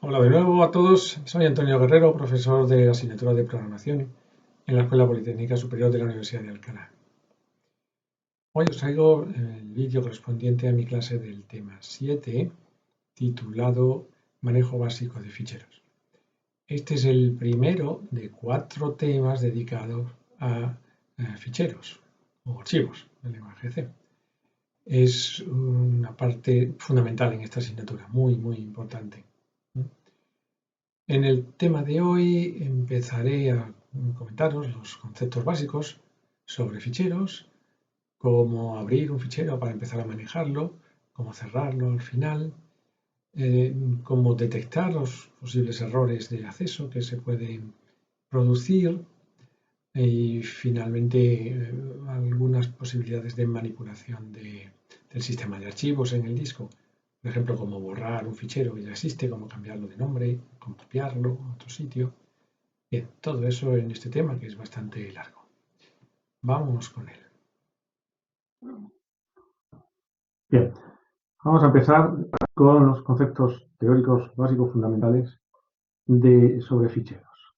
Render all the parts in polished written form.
Hola de nuevo a todos, soy Antonio Guerrero, profesor de asignatura de programación en la Escuela Politécnica Superior de la Universidad de Alcalá. Hoy os traigo el vídeo correspondiente a mi clase del tema 7, titulado Manejo básico de ficheros. Este es el primero de 4 temas dedicados a ficheros o archivos del lenguaje C. Es una parte fundamental en esta asignatura, muy importante. En el tema de hoy empezaré a comentaros los conceptos básicos sobre ficheros, cómo abrir un fichero para empezar a manejarlo, cómo cerrarlo al final, cómo detectar los posibles errores de acceso que se pueden producir y finalmente algunas posibilidades de manipulación del sistema de archivos en el disco. Por ejemplo, cómo borrar un fichero que ya existe, cómo cambiarlo de nombre, cómo copiarlo a otro sitio. Bien, todo eso en este tema que es bastante largo. Vamos con él. Bien, vamos a empezar con los conceptos teóricos básicos fundamentales sobre ficheros.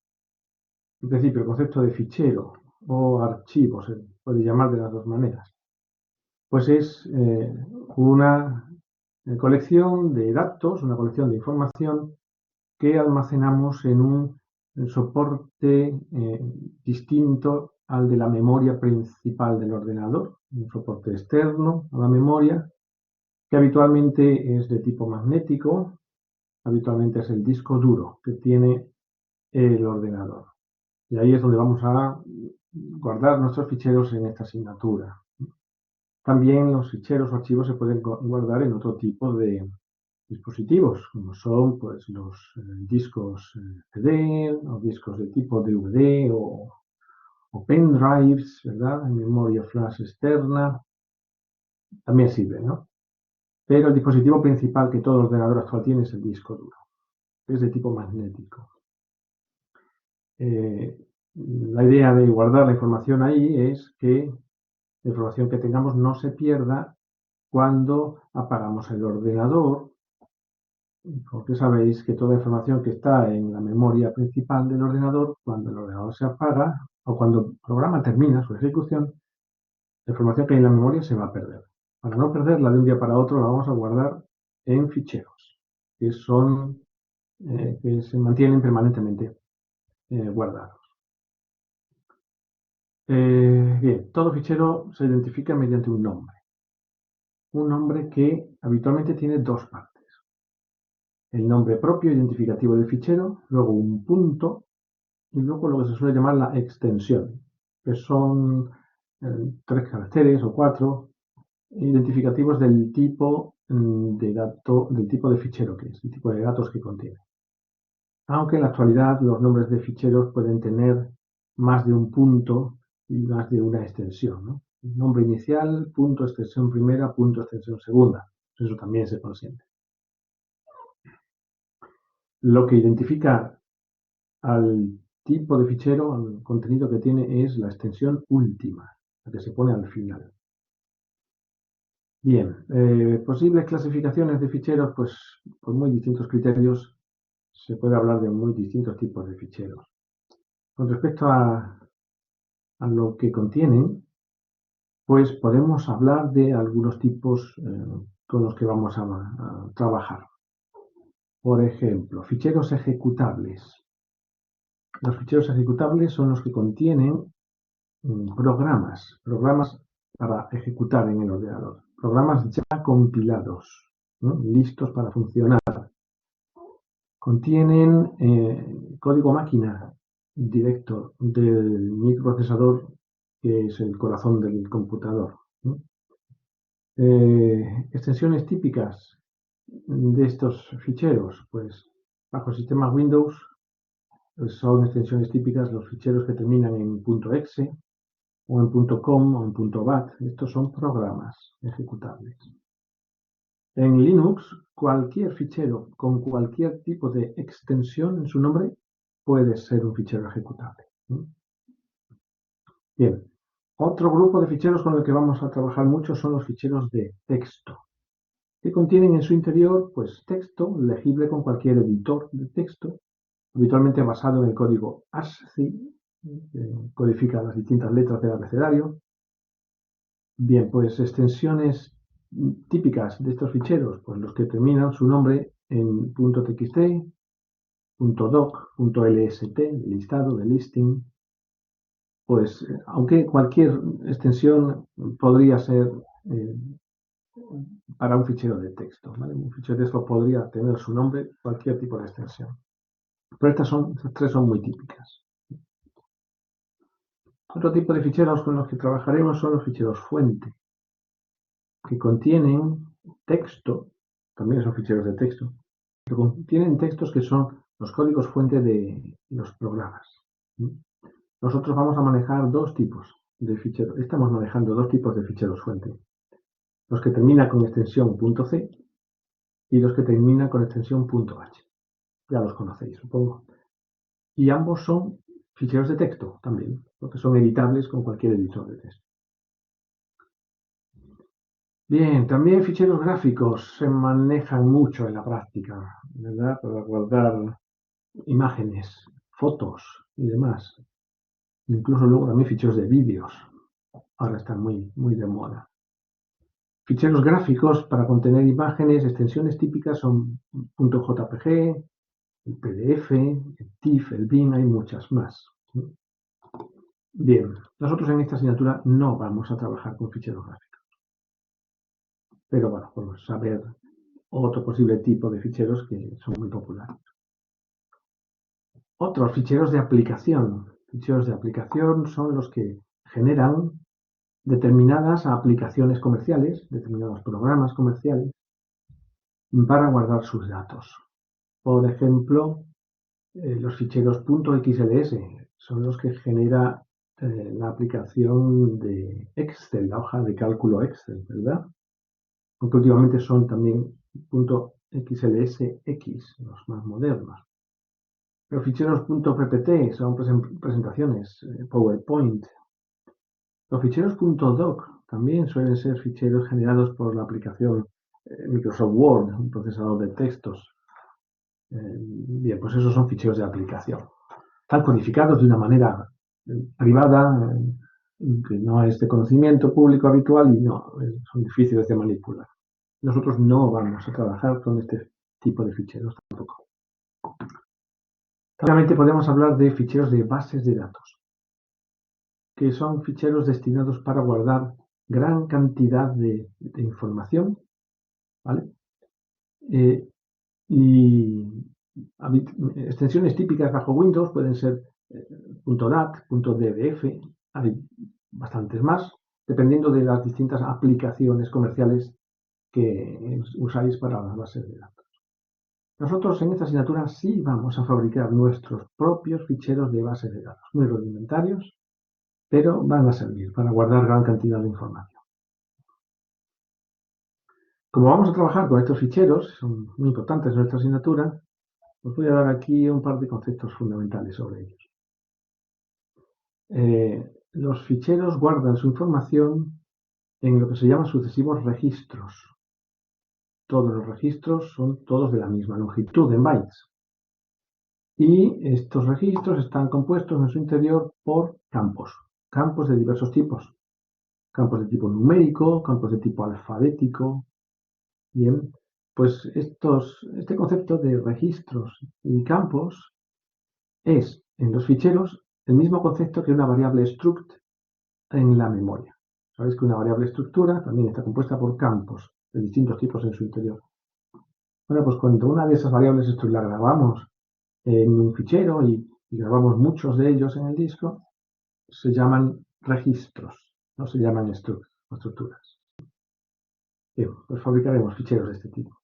En principio, el concepto de fichero o archivo se puede llamar de las dos maneras. Pues es una colección de datos, una colección de información que almacenamos en un soporte distinto al de la memoria principal del ordenador, un soporte externo a la memoria, que habitualmente es de tipo magnético, habitualmente es el disco duro que tiene el ordenador. Y ahí es donde vamos a guardar nuestros ficheros en esta asignatura. También los ficheros o archivos se pueden guardar en otro tipo de dispositivos, como son pues, los discos CD o discos de tipo DVD o pendrives, ¿verdad? En memoria flash externa, también sirve, ¿no? Pero el dispositivo principal que todo ordenador actual tiene es el disco duro, que es de tipo magnético. La idea de guardar la información ahí es que la información que tengamos no se pierda cuando apagamos el ordenador, porque sabéis que toda información que está en la memoria principal del ordenador, cuando el ordenador se apaga o cuando el programa termina su ejecución, la información que hay en la memoria se va a perder. Para no perderla de un día para otro, la vamos a guardar en ficheros, que se mantienen permanentemente guardados. Bien, todo fichero se identifica mediante un nombre que habitualmente tiene dos partes. El nombre propio identificativo del fichero, luego un punto y luego lo que se suele llamar la extensión, que son 3 caracteres o 4 identificativos del tipo del tipo de fichero que es, el tipo de datos que contiene. Aunque en la actualidad los nombres de ficheros pueden tener más de un punto y más de una extensión, ¿no? Nombre inicial, punto extensión primera, punto extensión segunda. Eso también se consiente. Lo que identifica al tipo de fichero, al contenido que tiene, es la extensión última, la que se pone al final. Bien, posibles clasificaciones de ficheros, pues por muy distintos criterios se puede hablar de muy distintos tipos de ficheros. Con respecto a lo que contienen, pues podemos hablar de algunos tipos con los que vamos a trabajar. Por ejemplo, ficheros ejecutables. Los ficheros ejecutables son los que contienen programas para ejecutar en el ordenador, programas ya compilados, ¿no? Listos para funcionar. Contienen código máquina directo del microprocesador, que es el corazón del computador, ¿no? Extensiones típicas de estos ficheros, pues bajo el sistema Windows pues son extensiones típicas los ficheros que terminan en .exe o en .com o en .bat. Estos son programas ejecutables. En Linux, cualquier fichero con cualquier tipo de extensión en su nombre puede ser un fichero ejecutable. Bien, otro grupo de ficheros con el que vamos a trabajar mucho son los ficheros de texto. que contienen en su interior pues, texto legible con cualquier editor de texto, habitualmente basado en el código ASCII, que codifica las distintas letras del abecedario. Bien, pues extensiones típicas de estos ficheros, pues los que terminan su nombre en .txt, .doc, .lst, listado, de listing, pues aunque cualquier extensión podría ser para un fichero de texto, ¿vale? Un fichero de texto podría tener su nombre, cualquier tipo de extensión. Pero estas tres son muy típicas. Otro tipo de ficheros con los que trabajaremos son los ficheros fuente, que contienen texto, también son ficheros de texto, pero contienen textos que son los códigos fuente de los programas. Nosotros vamos a manejar dos tipos de ficheros. Estamos manejando dos tipos de ficheros fuente. Los que terminan con extensión .c y los que terminan con extensión .h. Ya los conocéis, supongo. Y ambos son ficheros de texto también, porque son editables con cualquier editor de texto. Bien, también ficheros gráficos se manejan mucho en la práctica, ¿verdad? Para guardar imágenes, fotos y demás. Incluso luego también ficheros de vídeos. Ahora están muy de moda. Ficheros gráficos para contener imágenes, extensiones típicas son .jpg, el PDF, el TIFF, el BIM, hay muchas más. Bien, nosotros en esta asignatura no vamos a trabajar con ficheros gráficos. Pero bueno, podemos saber otro posible tipo de ficheros que son muy populares. Otros ficheros de aplicación. Ficheros de aplicación son los que generan determinadas aplicaciones comerciales, determinados programas comerciales, para guardar sus datos. Por ejemplo, los ficheros .xls son los que genera la aplicación de Excel, la hoja de cálculo Excel, ¿verdad? Aunque últimamente son también .xlsx, los más modernos. Los ficheros .ppt son presentaciones, PowerPoint. Los ficheros .doc también suelen ser ficheros generados por la aplicación Microsoft Word, un procesador de textos. Bien, pues esos son ficheros de aplicación. Están codificados de una manera privada, que no es de conocimiento público habitual y no son difíciles de manipular. Nosotros no vamos a trabajar con este tipo de ficheros tampoco. Claramente podemos hablar de ficheros de bases de datos, que son ficheros destinados para guardar gran cantidad de información, ¿vale? Y extensiones típicas bajo Windows pueden ser .dat, .dbf, hay bastantes más, dependiendo de las distintas aplicaciones comerciales que usáis para las bases de datos. Nosotros en esta asignatura sí vamos a fabricar nuestros propios ficheros de bases de datos, muy rudimentarios, pero van a servir para guardar gran cantidad de información. Como vamos a trabajar con estos ficheros, son muy importantes en nuestra asignatura, os voy a dar aquí un par de conceptos fundamentales sobre ellos. Los ficheros guardan su información en lo que se llaman sucesivos registros. Todos los registros son todos de la misma longitud en bytes. Y estos registros están compuestos en su interior por campos de diversos tipos. Campos de tipo numérico, campos de tipo alfabético. Bien, pues este concepto de registros y campos es en los ficheros el mismo concepto que una variable struct en la memoria. Sabéis que una variable estructura también está compuesta por campos de distintos tipos en su interior. Bueno, pues cuando una de esas variables struct la grabamos en un fichero y grabamos muchos de ellos en el disco, se llaman registros, no se llaman estructuras. Bien, pues fabricaremos ficheros de este tipo.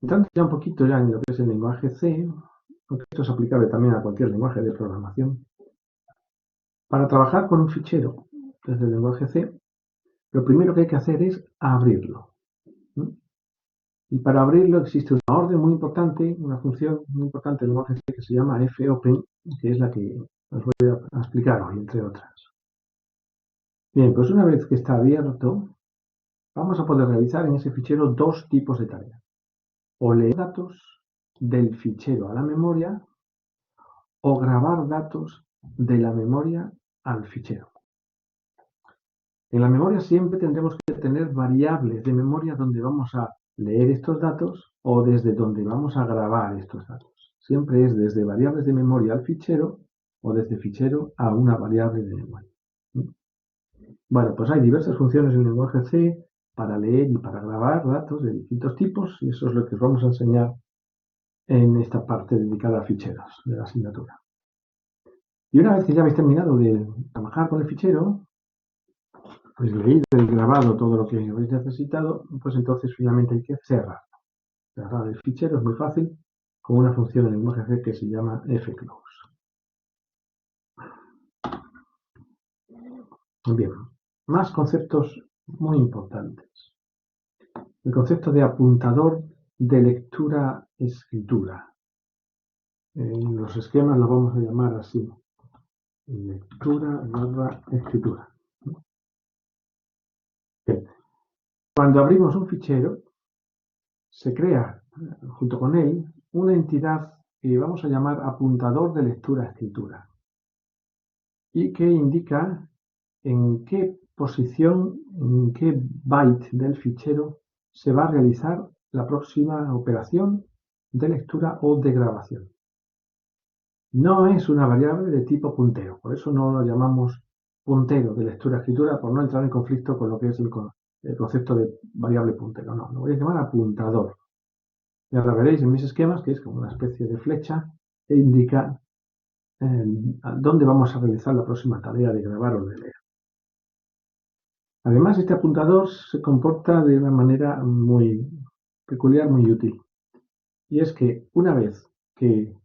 Entrando ya un poquito ya en lo que es el lenguaje C, aunque esto es aplicable también a cualquier lenguaje de programación. Para trabajar con un fichero desde el lenguaje C, lo primero que hay que hacer es abrirlo. Y para abrirlo existe una orden muy importante, una función muy importante del lenguaje C que se llama fopen, que es la que os voy a explicar hoy, entre otras. Bien, pues una vez que está abierto, vamos a poder realizar en ese fichero dos tipos de tareas. O leer datos del fichero a la memoria o grabar datos de la memoria al fichero. En la memoria siempre tendremos que tener variables de memoria donde vamos a leer estos datos o desde donde vamos a grabar estos datos. Siempre es desde variables de memoria al fichero o desde fichero a una variable de memoria. Bueno, pues hay diversas funciones en el lenguaje C para leer y para grabar datos de distintos tipos y eso es lo que os vamos a enseñar en esta parte dedicada a ficheros de la asignatura. Y una vez que ya habéis terminado de trabajar con el fichero, pues leído y grabado todo lo que habéis necesitado, pues entonces finalmente hay que cerrar. Cerrar el fichero es muy fácil con una función en el lenguaje C que se llama fclose. Bien, más conceptos muy importantes. El concepto de apuntador de lectura-escritura. En los esquemas lo vamos a llamar así. Lectura/escritura. Bien. Cuando abrimos un fichero, se crea junto con él una entidad que vamos a llamar apuntador de lectura-escritura y que indica en qué posición, en qué byte del fichero se va a realizar la próxima operación de lectura o de grabación. No es una variable de tipo puntero, por eso no lo llamamos puntero de lectura-escritura, por no entrar en conflicto con lo que es el concepto de variable puntero. No, lo voy a llamar apuntador. Y ahora veréis en mis esquemas que es como una especie de flecha que indica dónde vamos a realizar la próxima tarea de grabar o de leer. Además, este apuntador se comporta de una manera muy peculiar, muy útil. Y es que una vez que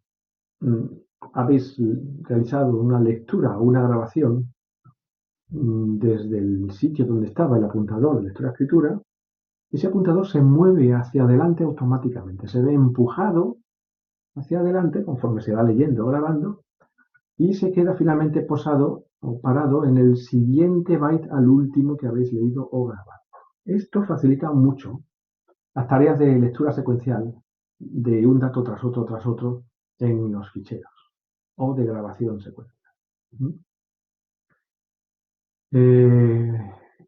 habéis realizado una lectura o una grabación desde el sitio donde estaba el apuntador de lectura-escritura, ese apuntador se mueve hacia adelante automáticamente, se ve empujado hacia adelante conforme se va leyendo o grabando y se queda finalmente posado o parado en el siguiente byte al último que habéis leído o grabado. Esto facilita mucho las tareas de lectura secuencial de un dato tras otro en los ficheros o de grabación secuencial.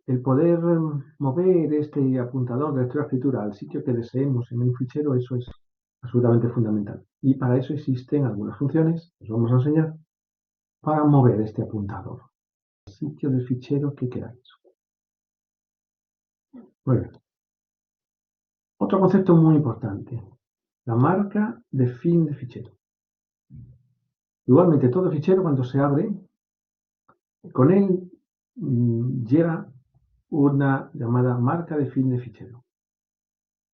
El poder mover este apuntador de lectura-escritura al sitio que deseemos en un fichero, eso es absolutamente fundamental. Y para eso existen algunas funciones, que os vamos a enseñar, para mover este apuntador al sitio del fichero que queráis. Muy bien. Otro concepto muy importante, la marca de fin de fichero. Igualmente, todo fichero cuando se abre, con él llega una llamada marca de fin de fichero.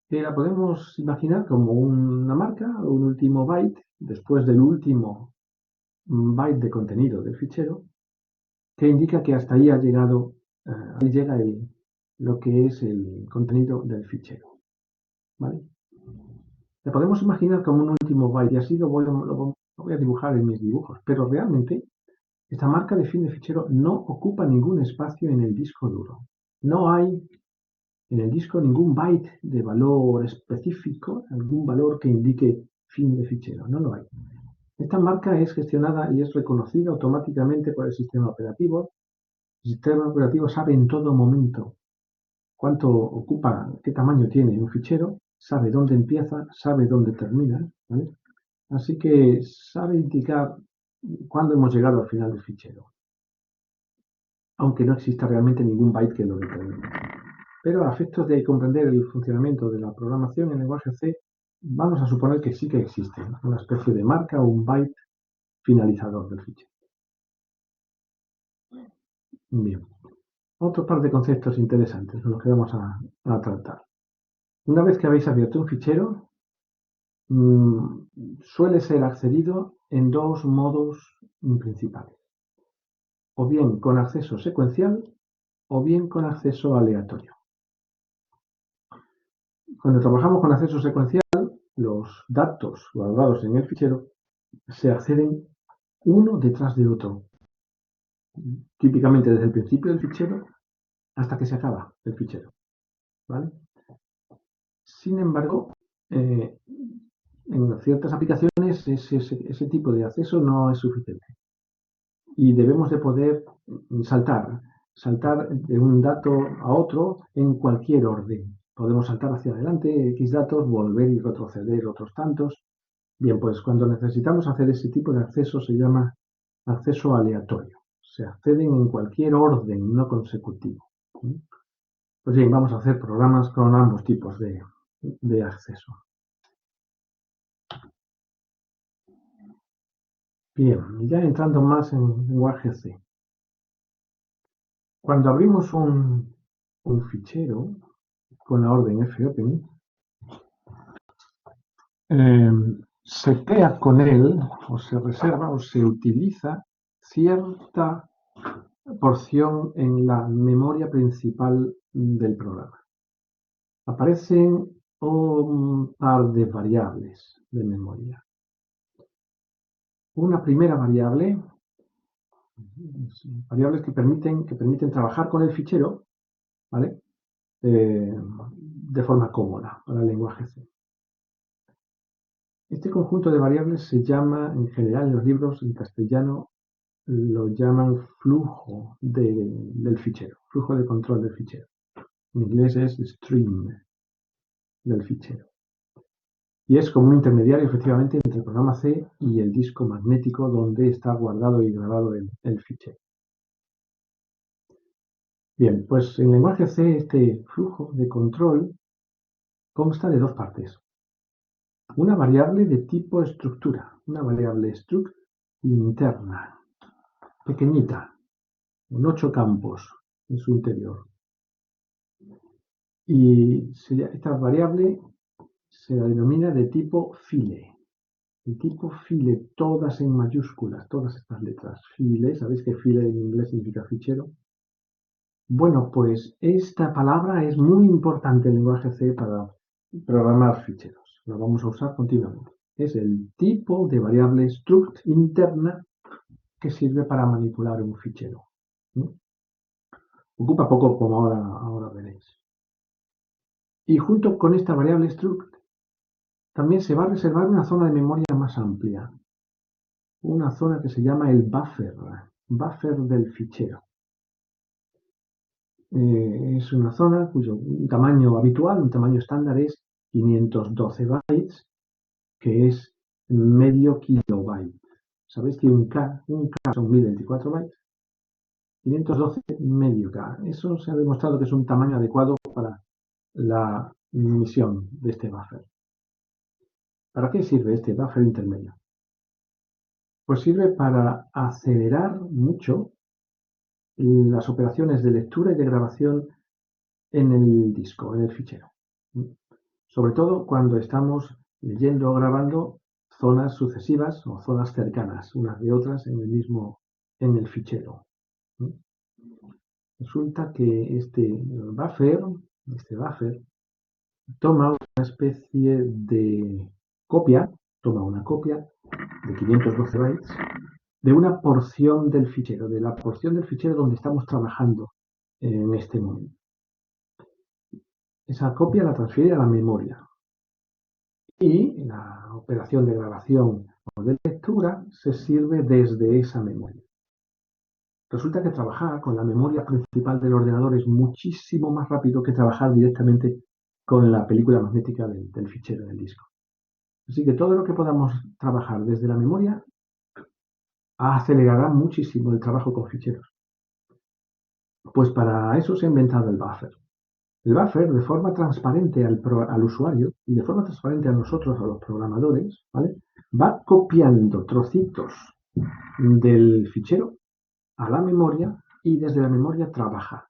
Que la podemos imaginar como una marca o un último byte después del último byte de contenido del fichero que indica que hasta ahí ha llegado, ahí llega lo que es el contenido del fichero. ¿Vale? La podemos imaginar como un último byte y así lo voy a dibujar en mis dibujos, pero realmente esta marca de fin de fichero no ocupa ningún espacio en el disco duro. No hay en el disco ningún byte de valor específico, algún valor que indique fin de fichero, no lo hay. Esta marca es gestionada y es reconocida automáticamente por el sistema operativo. El sistema operativo sabe en todo momento cuánto ocupa, qué tamaño tiene un fichero, sabe dónde empieza, sabe dónde termina, ¿vale? Así que sabe indicar cuándo hemos llegado al final del fichero, aunque no exista realmente ningún byte que lo determine. Pero a efectos de comprender el funcionamiento de la programación en lenguaje C, vamos a suponer que sí que existe una especie de marca o un byte finalizador del fichero. Bien. Otro par de conceptos interesantes son los que vamos a tratar. Una vez que habéis abierto un fichero, suele ser accedido en dos modos principales. O bien con acceso secuencial o bien con acceso aleatorio. Cuando trabajamos con acceso secuencial, los datos guardados en el fichero se acceden uno detrás de otro, típicamente desde el principio del fichero hasta que se acaba el fichero. ¿vale? Sin embargo, en ciertas aplicaciones ese tipo de acceso no es suficiente y debemos de poder saltar de un dato a otro en cualquier orden. Podemos saltar hacia adelante X datos, volver y retroceder otros tantos. Bien, pues cuando necesitamos hacer ese tipo de acceso se llama acceso aleatorio. Se acceden en cualquier orden, no consecutivo. Pues bien, vamos a hacer programas con ambos tipos de acceso. Bien, ya entrando más en lenguaje C. Cuando abrimos un fichero con la orden fopen, se crea con él, o se reserva, o se utiliza cierta porción en la memoria principal del programa. Aparecen un par de variables de memoria. Una primera variables que permiten trabajar con el fichero, ¿vale? De forma cómoda para el lenguaje C. Este conjunto de variables se llama, en general en los libros en castellano, lo llaman flujo del fichero, flujo de control del fichero. En inglés es stream del fichero. Y es como un intermediario, efectivamente, entre el programa C y el disco magnético donde está guardado y grabado el fichero. Bien, pues en lenguaje C este flujo de control consta de dos partes. Una variable de tipo estructura, una variable struct interna, pequeñita, con 8 campos en su interior. Y esta variable se la denomina de tipo file. El tipo file, todas en mayúsculas, todas estas letras. File, ¿sabéis que file en inglés significa fichero? Bueno, pues esta palabra es muy importante en lenguaje C para programar ficheros. Lo vamos a usar continuamente. Es el tipo de variable struct interna que sirve para manipular un fichero. Ocupa poco, como ahora veréis. Y junto con esta variable struct, también se va a reservar una zona de memoria más amplia. Una zona que se llama el buffer del fichero. Es una zona cuyo tamaño habitual, un tamaño estándar es 512 bytes, que es medio kilobyte. Sabéis que un K son 1024 bytes, 512 medio K. Eso se ha demostrado que es un tamaño adecuado para la emisión de este buffer. ¿Para qué sirve este buffer intermedio? Pues sirve para acelerar mucho las operaciones de lectura y de grabación en el disco, en el fichero. Sobre todo cuando estamos leyendo o grabando zonas sucesivas o zonas cercanas unas de otras en el fichero. Resulta que este buffer toma una especie de copia, toma una copia de 512 bytes de una porción del fichero, de la porción del fichero donde estamos trabajando en este momento. Esa copia la transfiere a la memoria y la operación de grabación o de lectura se sirve desde esa memoria. Resulta que trabajar con la memoria principal del ordenador es muchísimo más rápido que trabajar directamente con la película magnética del fichero del disco. Así que todo lo que podamos trabajar desde la memoria acelerará muchísimo el trabajo con ficheros. Pues para eso se ha inventado el buffer. El buffer, de forma transparente al usuario y de forma transparente a nosotros, a los programadores, ¿vale? Va copiando trocitos del fichero a la memoria y desde la memoria trabaja.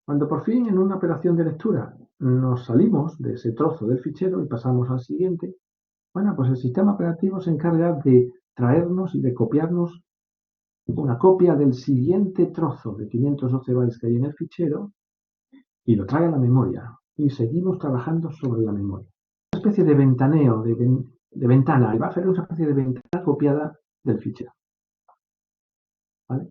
Cuando por fin en una operación de lectura nos salimos de ese trozo del fichero y pasamos al siguiente, bueno, pues el sistema operativo se encarga de traernos y de copiarnos una copia del siguiente trozo de 512 bytes que hay en el fichero y lo trae a la memoria y seguimos trabajando sobre la memoria. Una especie de ventaneo, de ventana. El buffer es una especie de ventana copiada del fichero. ¿Vale?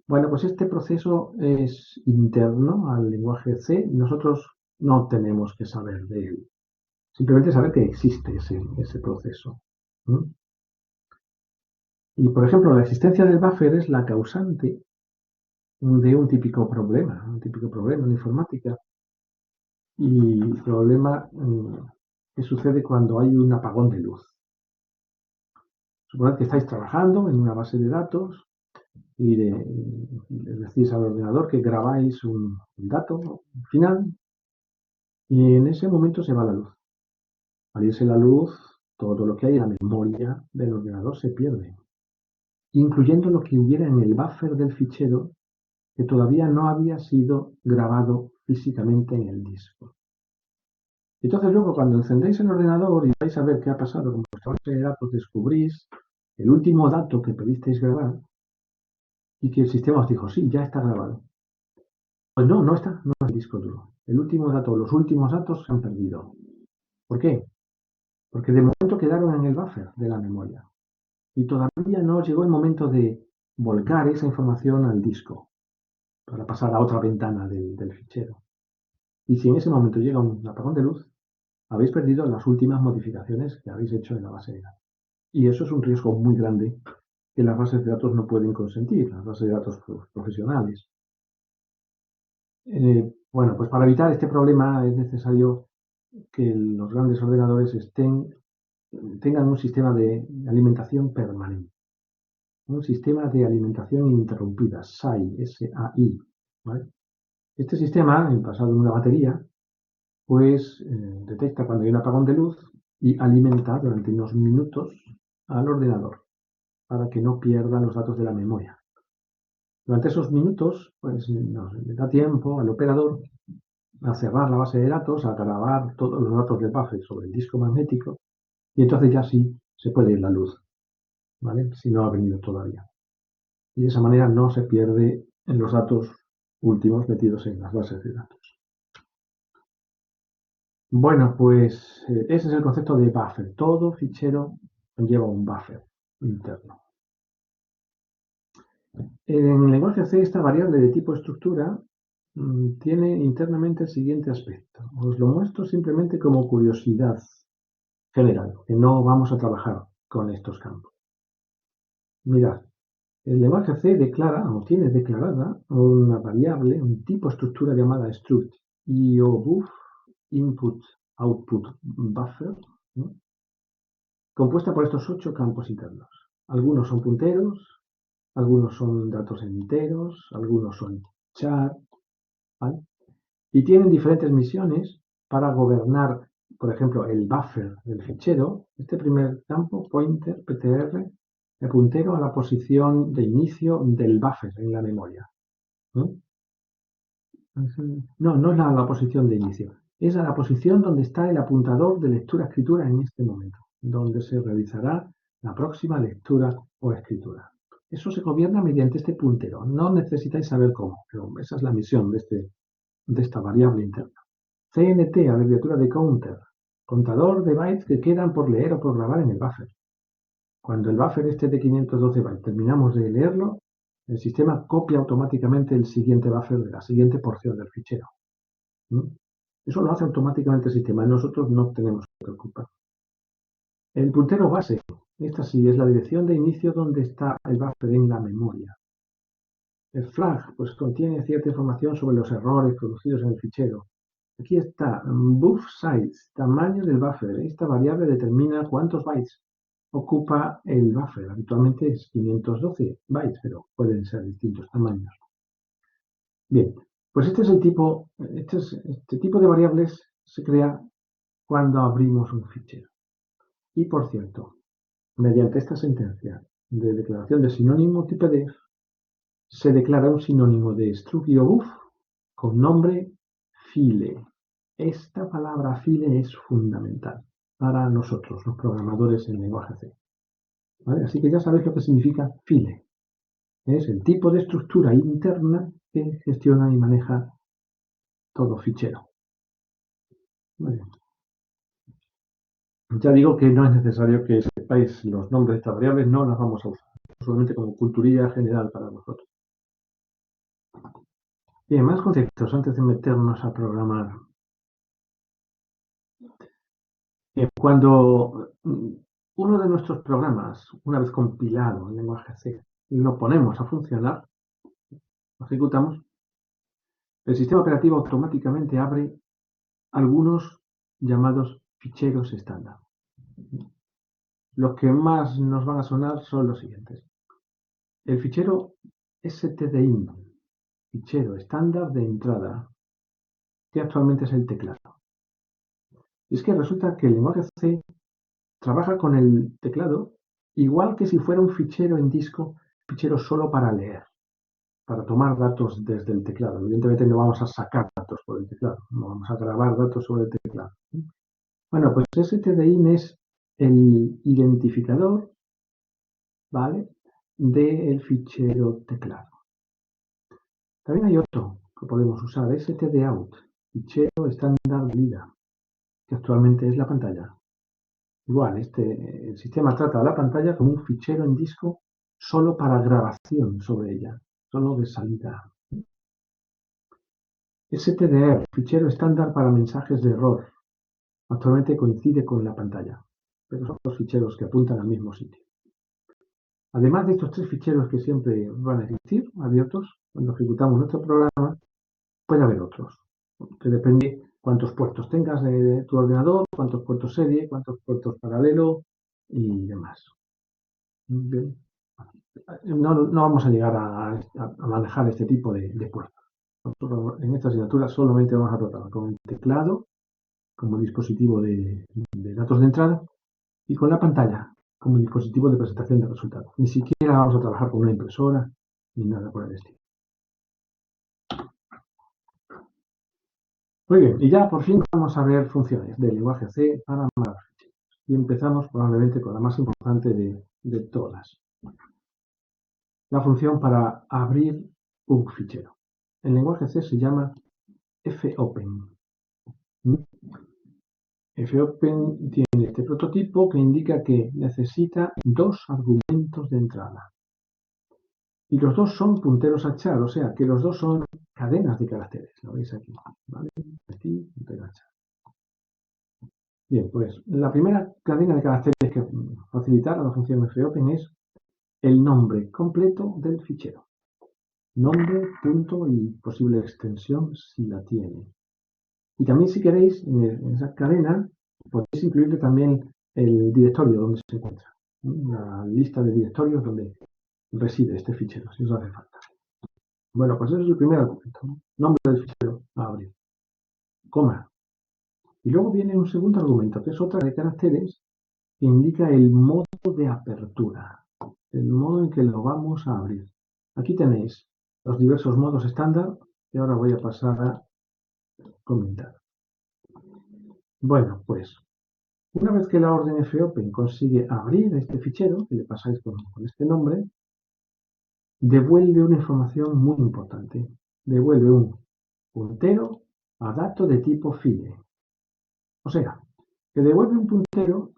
Bueno, pues este proceso es interno al lenguaje C. Nosotros no tenemos que saber de él. Simplemente saber que existe ese proceso. ¿Mm? Y, por ejemplo, la existencia del buffer es la causante de un típico problema en informática. Y problema que sucede cuando hay un apagón de luz. Suponed que estáis trabajando en una base de datos y le decís al ordenador que grabáis un dato final y en ese momento se va la luz. Al irse la luz, todo lo que hay en la memoria del ordenador se pierde, incluyendo lo que hubiera en el buffer del fichero que todavía no había sido grabado físicamente en el disco. Entonces luego cuando encendéis el ordenador y vais a ver qué ha pasado con vuestra base de datos, descubrís el último dato que pedisteis grabar y que el sistema os dijo, sí, ya está grabado. Pues no, no está, no es el disco duro. El último dato, los últimos datos se han perdido. ¿Por qué? Porque de momento quedaron en el buffer de la memoria. Y todavía no llegó el momento de volcar esa información al disco para pasar a otra ventana del fichero. Y si en ese momento llega un apagón de luz, habéis perdido las últimas modificaciones que habéis hecho en la base de datos. Y eso es un riesgo muy grande que las bases de datos no pueden consentir, las bases de datos profesionales. Bueno, pues para evitar este problema es necesario que los grandes ordenadores tengan un sistema de alimentación permanente, un sistema de alimentación ininterrumpida, SAI, S-A-I. ¿Vale? Este sistema, basado en una batería, pues detecta cuando hay un apagón de luz y alimenta durante unos minutos al ordenador para que no pierda los datos de la memoria. Durante esos minutos, pues nos da tiempo al operador a cerrar la base de datos, a grabar todos los datos del buffer sobre el disco magnético y entonces ya sí se puede ir la luz, ¿vale? Si no ha venido todavía. Y de esa manera no se pierde en los datos últimos metidos en las bases de datos. Bueno, pues ese es el concepto de buffer. Todo fichero lleva un buffer interno. En el lenguaje C, esta variable de tipo estructura tiene internamente el siguiente aspecto. Os lo muestro simplemente como curiosidad general, que no vamos a trabajar con estos campos. Mirad, el lenguaje C declara o tiene declarada una variable, un tipo estructura llamada struct IOBUF input output buffer, ¿no? Compuesta por estos 8 campos internos. Algunos son punteros, algunos son datos enteros, algunos son char, ¿vale? Y tienen diferentes misiones para gobernar, por ejemplo, el buffer del fichero. Este primer campo, pointer, ptr, el puntero a la posición de inicio del buffer en la memoria. ¿No? No es la posición de inicio. Es a la posición donde está el apuntador de lectura-escritura en este momento, donde se realizará la próxima lectura o escritura. Eso se gobierna mediante este puntero. No necesitáis saber cómo, pero esa es la misión de esta variable interna. CNT, abreviatura de counter, contador de bytes que quedan por leer o por grabar en el buffer. Cuando el buffer esté de 512 bytes terminamos de leerlo, el sistema copia automáticamente el siguiente buffer de la siguiente porción del fichero. ¿Mm? Eso lo hace automáticamente el sistema y nosotros no tenemos que preocupar. El puntero base, esta sí es la dirección de inicio donde está el buffer en la memoria. El flag pues contiene cierta información sobre los errores producidos en el fichero. Aquí está buff size, tamaño del buffer. Esta variable determina cuántos bytes ocupa el buffer. Habitualmente es 512 bytes, pero pueden ser distintos tamaños. Bien, pues este tipo de variables se crea cuando abrimos un fichero. Y por cierto, mediante esta sentencia de declaración de sinónimo TPDF, se declara un sinónimo de struct-IOBUF con nombre file. Esta palabra file es fundamental para nosotros, los programadores en lenguaje C. ¿Vale? Así que ya sabéis lo que significa file. Es el tipo de estructura interna que gestiona y maneja todo fichero. Vale. Ya digo que no es necesario que sepáis los nombres de estas variables, no las vamos a usar, solamente como culturilla general para nosotros. Bien, más conceptos antes de meternos a programar. Bien, cuando uno de nuestros programas, una vez compilado en lenguaje C, lo ponemos a funcionar, lo ejecutamos, el sistema operativo automáticamente abre algunos llamados ficheros estándar. Los que más nos van a sonar son los siguientes. El fichero stdin, fichero estándar de entrada, que actualmente es el teclado. Y es que resulta que el lenguaje C trabaja con el teclado igual que si fuera un fichero en disco, fichero solo para leer, para tomar datos desde el teclado. Evidentemente no vamos a sacar datos por el teclado, no vamos a grabar datos sobre el teclado. Bueno, pues stdin es el identificador, ¿vale?, del fichero teclado. También hay otro que podemos usar, stdout, fichero estándar de lida, que actualmente es la pantalla. Igual, el sistema trata a la pantalla como un fichero en disco solo para grabación sobre ella, solo de salida. stdr, fichero estándar para mensajes de error, actualmente coincide con la pantalla, pero son los ficheros que apuntan al mismo sitio. Además de estos tres ficheros que siempre van a existir abiertos, cuando ejecutamos nuestro programa, puede haber otros, que depende cuántos puertos tengas de tu ordenador, cuántos puertos serie, cuántos puertos paralelo y demás. Bien. No vamos a llegar a manejar este tipo de puertos. Nosotros en esta asignatura solamente vamos a tratar con el teclado como dispositivo de datos de entrada y con la pantalla como dispositivo de presentación de resultados. Ni siquiera vamos a trabajar con una impresora ni nada por el estilo. Muy bien, y ya por fin vamos a ver funciones del lenguaje C para manejar ficheros. Y empezamos probablemente con la más importante de todas. La función para abrir un fichero. El lenguaje C se llama fopen. fopen tiene este prototipo que indica que necesita dos argumentos de entrada. Y los dos son punteros a char, o sea que los dos son cadenas de caracteres. Lo veis aquí, ¿vale? Aquí, puntero a char. Bien, pues la primera cadena de caracteres que facilitar a la función fopen es el nombre completo del fichero. Nombre, punto y posible extensión si la tiene. Y también, si queréis, en esa cadena podéis incluirle también el directorio donde se encuentra, la lista de directorios donde reside este fichero, si os hace falta. Bueno, pues ese es el primer argumento, ¿no? Nombre del fichero a abrir, coma. Y luego viene un segundo argumento, que es otra de caracteres que indica el modo de apertura, el modo en que lo vamos a abrir. Aquí tenéis los diversos modos estándar que ahora voy a pasar a comentar. Bueno, pues una vez que la orden fopen consigue abrir este fichero, que le pasáis con este nombre, devuelve una información muy importante. Devuelve un puntero a dato de tipo file. O sea, que devuelve un puntero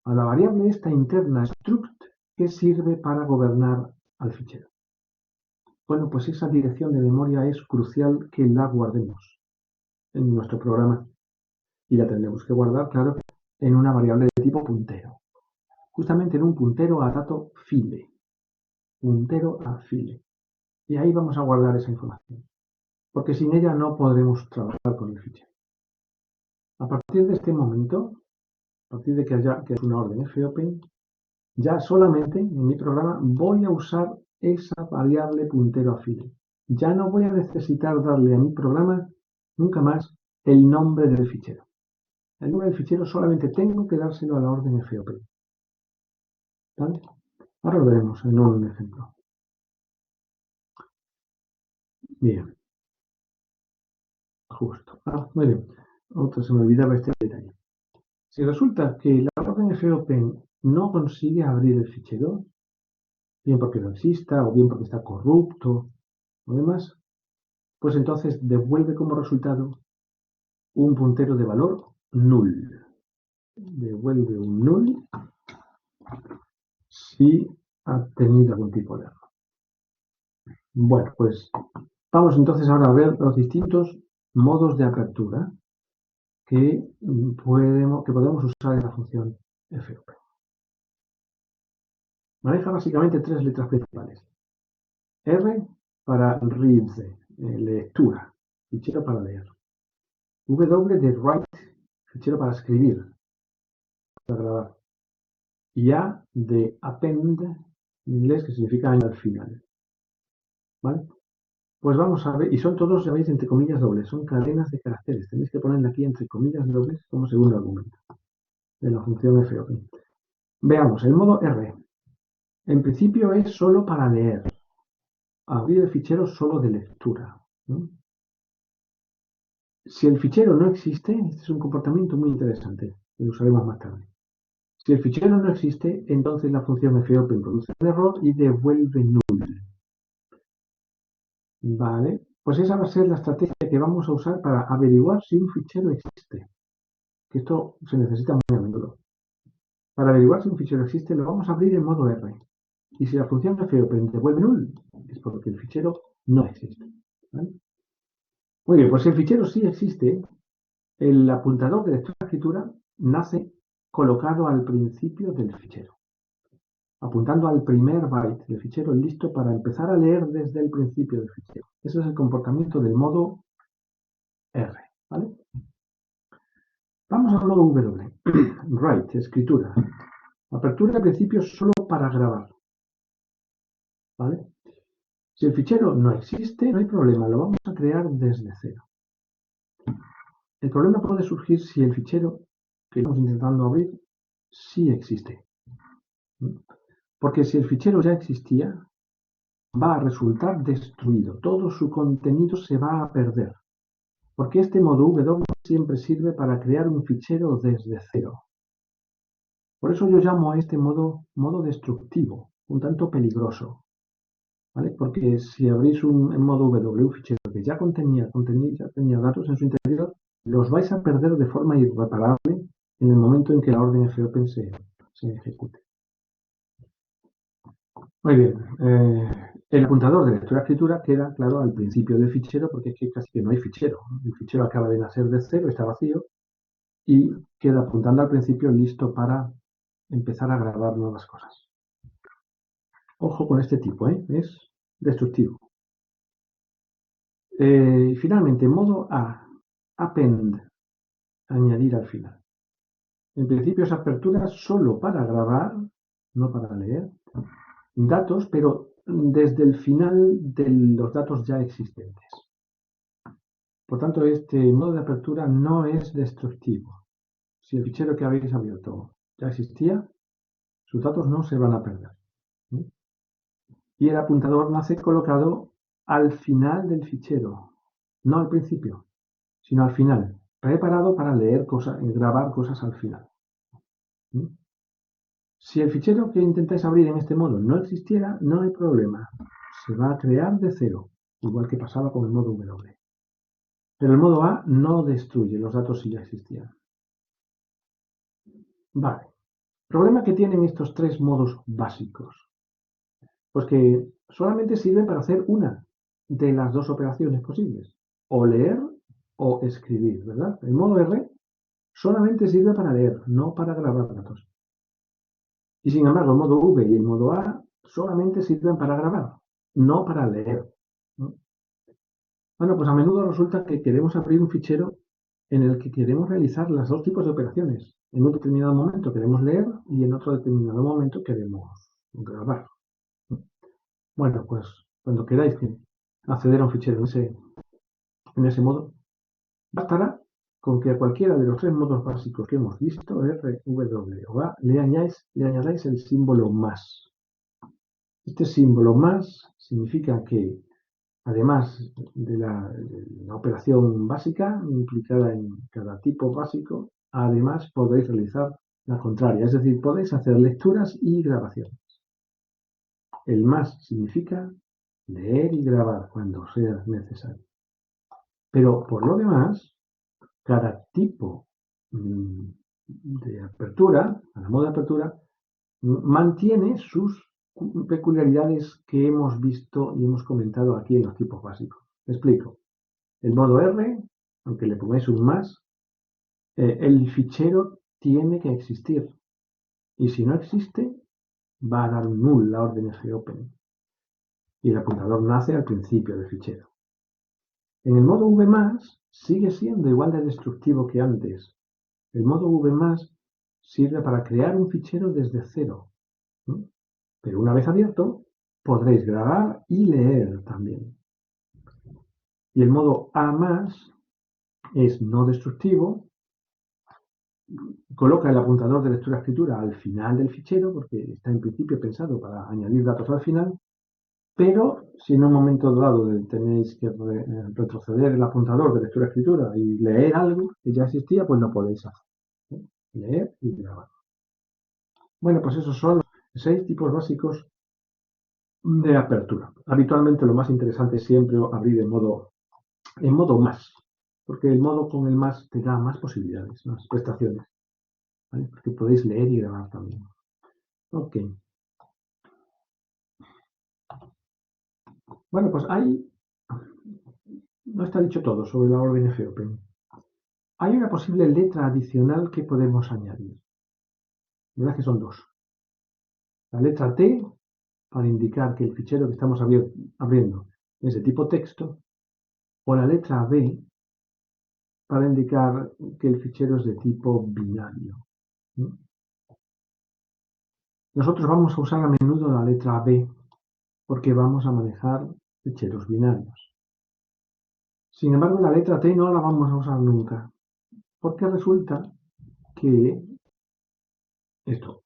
a la variable esta interna struct que sirve para gobernar al fichero. Bueno, pues esa dirección de memoria es crucial que la guardemos en nuestro programa. Y la tendremos que guardar, claro, en una variable de tipo puntero. Justamente en un puntero a dato file. Puntero a file. Y ahí vamos a guardar esa información. Porque sin ella no podremos trabajar con el fichero. A partir de este momento, a partir de que es una orden fopen, ya solamente en mi programa voy a usar esa variable puntero a file. Ya no voy a necesitar darle a mi programa nunca más el nombre del fichero. El nombre del fichero solamente tengo que dárselo a la orden fopen. ¿Vale? Ahora lo veremos en un ejemplo. Bien. Justo. Muy bien. Se me olvidaba este detalle. Si resulta que la orden fopen no consigue abrir el fichero, bien porque no exista o bien porque está corrupto o demás, pues entonces devuelve como resultado un puntero de valor null. Devuelve un null si ha tenido algún tipo de error. Bueno, pues Vamos entonces ahora a ver los distintos modos de apertura que podemos usar en la función FOP. Maneja básicamente tres letras principales. R para read, lectura, fichero para leer. W de write, fichero para escribir, para grabar. Y A de append, en inglés, que significa al final. ¿Vale? Pues vamos a ver, y son todos, ya veis, entre comillas dobles, son cadenas de caracteres. Tenéis que ponerle aquí entre comillas dobles como segundo argumento de la función FOP. Veamos, el modo R. En principio es solo para leer. Abrir el fichero solo de lectura, ¿no? Si el fichero no existe, este es un comportamiento muy interesante, que lo usaremos más tarde. Si el fichero no existe, entonces la función FOP produce un error y devuelve null. Vale, pues esa va a ser la estrategia que vamos a usar para averiguar si un fichero existe. Que esto se necesita muy a menudo. Para averiguar si un fichero existe, lo vamos a abrir en modo R. Y si la función FOP devuelve null, es porque el fichero no existe. ¿Vale? Muy bien, pues si el fichero sí existe, el apuntador de lectura-escritura nace colocado al principio del fichero, apuntando al primer byte del fichero listo para empezar a leer desde el principio del fichero. Ese es el comportamiento del modo R. ¿Vale? Vamos al modo W. Write, escritura. Apertura al principio solo para grabar. ¿Vale? Si el fichero no existe, no hay problema, lo vamos a crear desde cero. El problema puede surgir si el fichero que estamos intentando abrir sí existe. Porque si el fichero ya existía, va a resultar destruido. Todo su contenido se va a perder. Porque este modo W siempre sirve para crear un fichero desde cero. Por eso yo llamo a este modo destructivo, un tanto peligroso. ¿Vale? Porque si abrís en modo W un fichero que ya tenía datos en su interior, los vais a perder de forma irreparable en el momento en que la orden FOP se ejecute. Muy bien, el apuntador de lectura-escritura queda, claro, al principio del fichero, porque es que casi que no hay fichero. El fichero acaba de nacer de cero, está vacío, y queda apuntando al principio listo para empezar a grabar nuevas cosas. Ojo con este tipo, es destructivo. Y finalmente, modo A, append, añadir al final. En principio es apertura solo para grabar, no para leer, datos, pero desde el final de los datos ya existentes. Por tanto, este modo de apertura no es destructivo. Si el fichero que habéis abierto ya existía, sus datos no se van a perder. Y el apuntador nace colocado al final del fichero, no al principio, sino al final, preparado para leer cosas, grabar cosas al final. Si el fichero que intentáis abrir en este modo no existiera, no hay problema. Se va a crear de cero, igual que pasaba con el modo W. Pero el modo A no destruye los datos si ya existían. Vale. Problema que tienen estos tres modos básicos. Pues que solamente sirven para hacer una de las dos operaciones posibles. O leer o escribir, ¿verdad? El modo R solamente sirve para leer, no para grabar datos. Y sin embargo, el modo V y el modo A solamente sirven para grabar, no para leer, ¿no? Bueno, pues a menudo resulta que queremos abrir un fichero en el que queremos realizar los dos tipos de operaciones. En un determinado momento queremos leer y en otro determinado momento queremos grabar. Bueno, pues cuando queráis acceder a un fichero en ese modo, bastará con que a cualquiera de los tres modos básicos que hemos visto, R, W o A, le añadáis el símbolo más. Este símbolo más significa que, además de la operación básica implicada en cada tipo básico, además podéis realizar la contraria, es decir, podéis hacer lecturas y grabaciones. El más significa leer y grabar cuando sea necesario. Pero por lo demás, cada tipo de apertura, cada modo de apertura, mantiene sus peculiaridades que hemos visto y hemos comentado aquí en los tipos básicos. Me explico. El modo R, aunque le pongáis un más, el fichero tiene que existir. Y si no existe, va a dar un null la orden fopen. Y el apuntador nace al principio del fichero. En el modo v+, sigue siendo igual de destructivo que antes. El modo v+ sirve para crear un fichero desde cero. Pero una vez abierto, podréis grabar y leer también. Y el modo A+ es no destructivo. Coloca el apuntador de lectura-escritura al final del fichero, porque está en principio pensado para añadir datos al final, pero si en un momento dado tenéis que retroceder el apuntador de lectura-escritura y leer algo que ya existía, pues lo podéis hacer. Leer y grabar. Bueno, pues esos son los 6 tipos básicos de apertura. Habitualmente lo más interesante es siempre abrir en modo más, porque el modo con el más te da más posibilidades, más prestaciones, ¿vale? Porque podéis leer y grabar también. Ok. Bueno, pues no está dicho todo sobre la orden fopen. Hay una posible letra adicional que podemos añadir. La verdad es que son 2. La letra T, para indicar que el fichero que estamos abriendo es de tipo texto, o la letra B, para indicar que el fichero es de tipo binario. Nosotros vamos a usar a menudo la letra B porque vamos a manejar ficheros binarios. Sin embargo, la letra T no la vamos a usar nunca, porque resulta que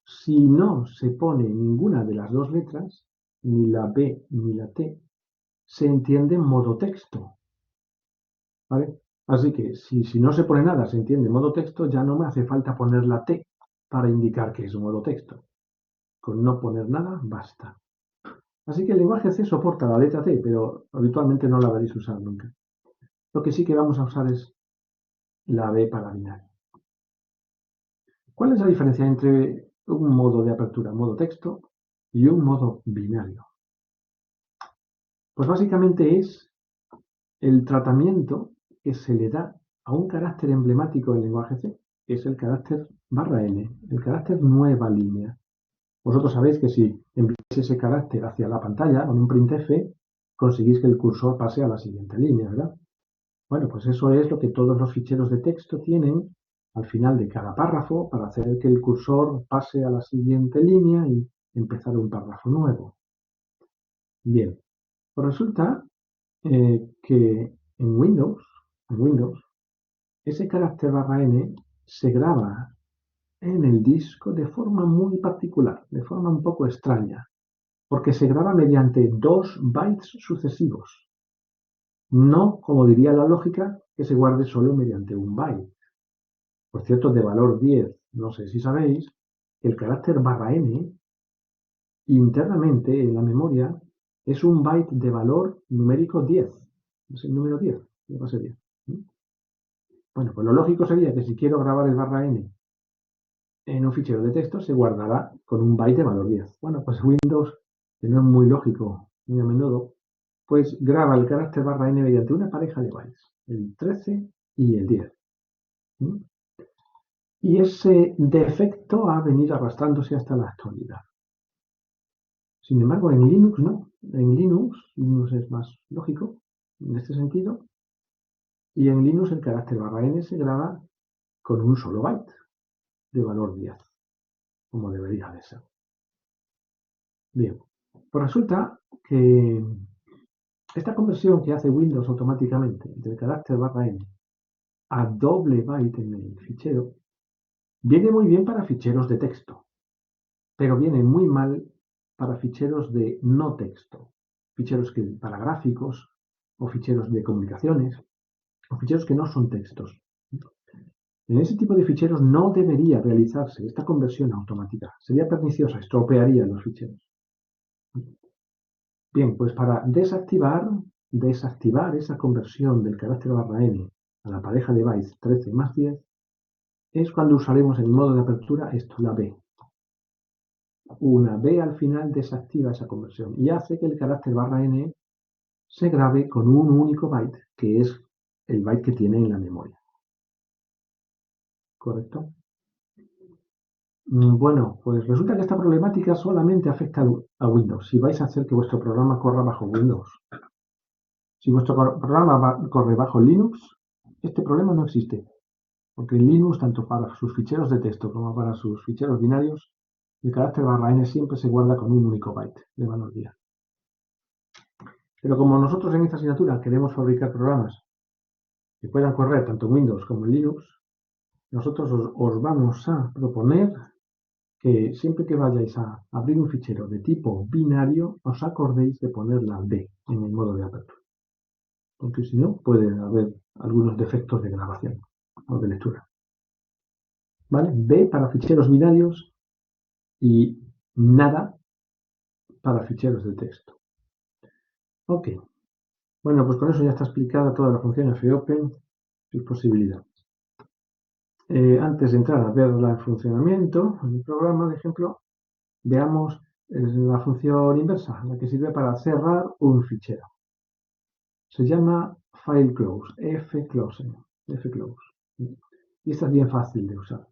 si no se pone ninguna de las dos letras, ni la B ni la T, se entiende en modo texto, ¿vale? Así que si no se pone nada, se entiende en modo texto, ya no me hace falta poner la T para indicar que es un modo texto. Con no poner nada, basta. Así que el lenguaje C soporta la letra T, pero habitualmente no la veréis usar nunca. Lo que sí que vamos a usar es la B para binario. ¿Cuál es la diferencia entre un modo de apertura, modo texto, y un modo binario? Pues básicamente es el tratamiento que se le da a un carácter emblemático del lenguaje C, que es el carácter ~n, el carácter nueva línea. Vosotros sabéis que si enviáis ese carácter hacia la pantalla con un printf, conseguís que el cursor pase a la siguiente línea, ¿verdad? Bueno, pues eso es lo que todos los ficheros de texto tienen al final de cada párrafo para hacer que el cursor pase a la siguiente línea y empezar un párrafo nuevo. Bien, pues resulta que en Windows, ese carácter ~n se graba en el disco de forma muy particular, de forma un poco extraña, porque se graba mediante 2 bytes sucesivos. No, como diría la lógica, que se guarde solo mediante un byte. Por cierto, de valor 10. No sé si sabéis que el carácter ~n internamente en la memoria es un byte de valor numérico 10. Es el número 10, de base 10. Bueno, pues lo lógico sería que si quiero grabar el ~n en un fichero de texto, se guardará con un byte de valor 10. Bueno, pues Windows, que no es muy lógico muy a menudo, pues graba el carácter ~n mediante una pareja de bytes, el 13 y el 10. Y ese defecto ha venido arrastrándose hasta la actualidad. Sin embargo, en Linux no. En Linux es más lógico en este sentido. Y en Linux el carácter ~n se graba con un solo byte de valor 10, como debería de ser. Bien, pues resulta que esta conversión que hace Windows automáticamente del carácter ~n a doble byte en el fichero viene muy bien para ficheros de texto, pero viene muy mal para ficheros de no texto, ficheros para gráficos o ficheros de comunicaciones o ficheros que no son textos. En ese tipo de ficheros no debería realizarse esta conversión automática, sería perniciosa, estropearía los ficheros. Bien, pues para desactivar esa conversión del carácter ~n a la pareja de bytes 13 más 10 es cuando usaremos en el modo de apertura la B. Una B al final desactiva esa conversión y hace que el carácter ~n se grabe con un único byte, que es el byte que tiene en la memoria. ¿Correcto? Bueno, pues resulta que esta problemática solamente afecta a Windows. Si vais a hacer que vuestro programa corra bajo Windows. Si vuestro programa corre bajo Linux, este problema no existe. Porque en Linux, tanto para sus ficheros de texto como para sus ficheros binarios, el carácter /n siempre se guarda con un único byte de valor guía. Pero como nosotros en esta asignatura queremos fabricar programas que puedan correr tanto en Windows como en Linux, nosotros os vamos a proponer que siempre que vayáis a abrir un fichero de tipo binario, os acordéis de poner la D en el modo de apertura. Porque si no, pueden haber algunos defectos de grabación o de lectura. ¿Vale? B para ficheros binarios y nada para ficheros de texto. Ok. Bueno, pues con eso ya está explicada toda la función fopen, sus posibilidades. Antes de entrar a ver el funcionamiento del programa, por ejemplo, veamos la función inversa, la que sirve para cerrar un fichero. Se llama fileclose, fclose. Y esta es bien fácil de usar.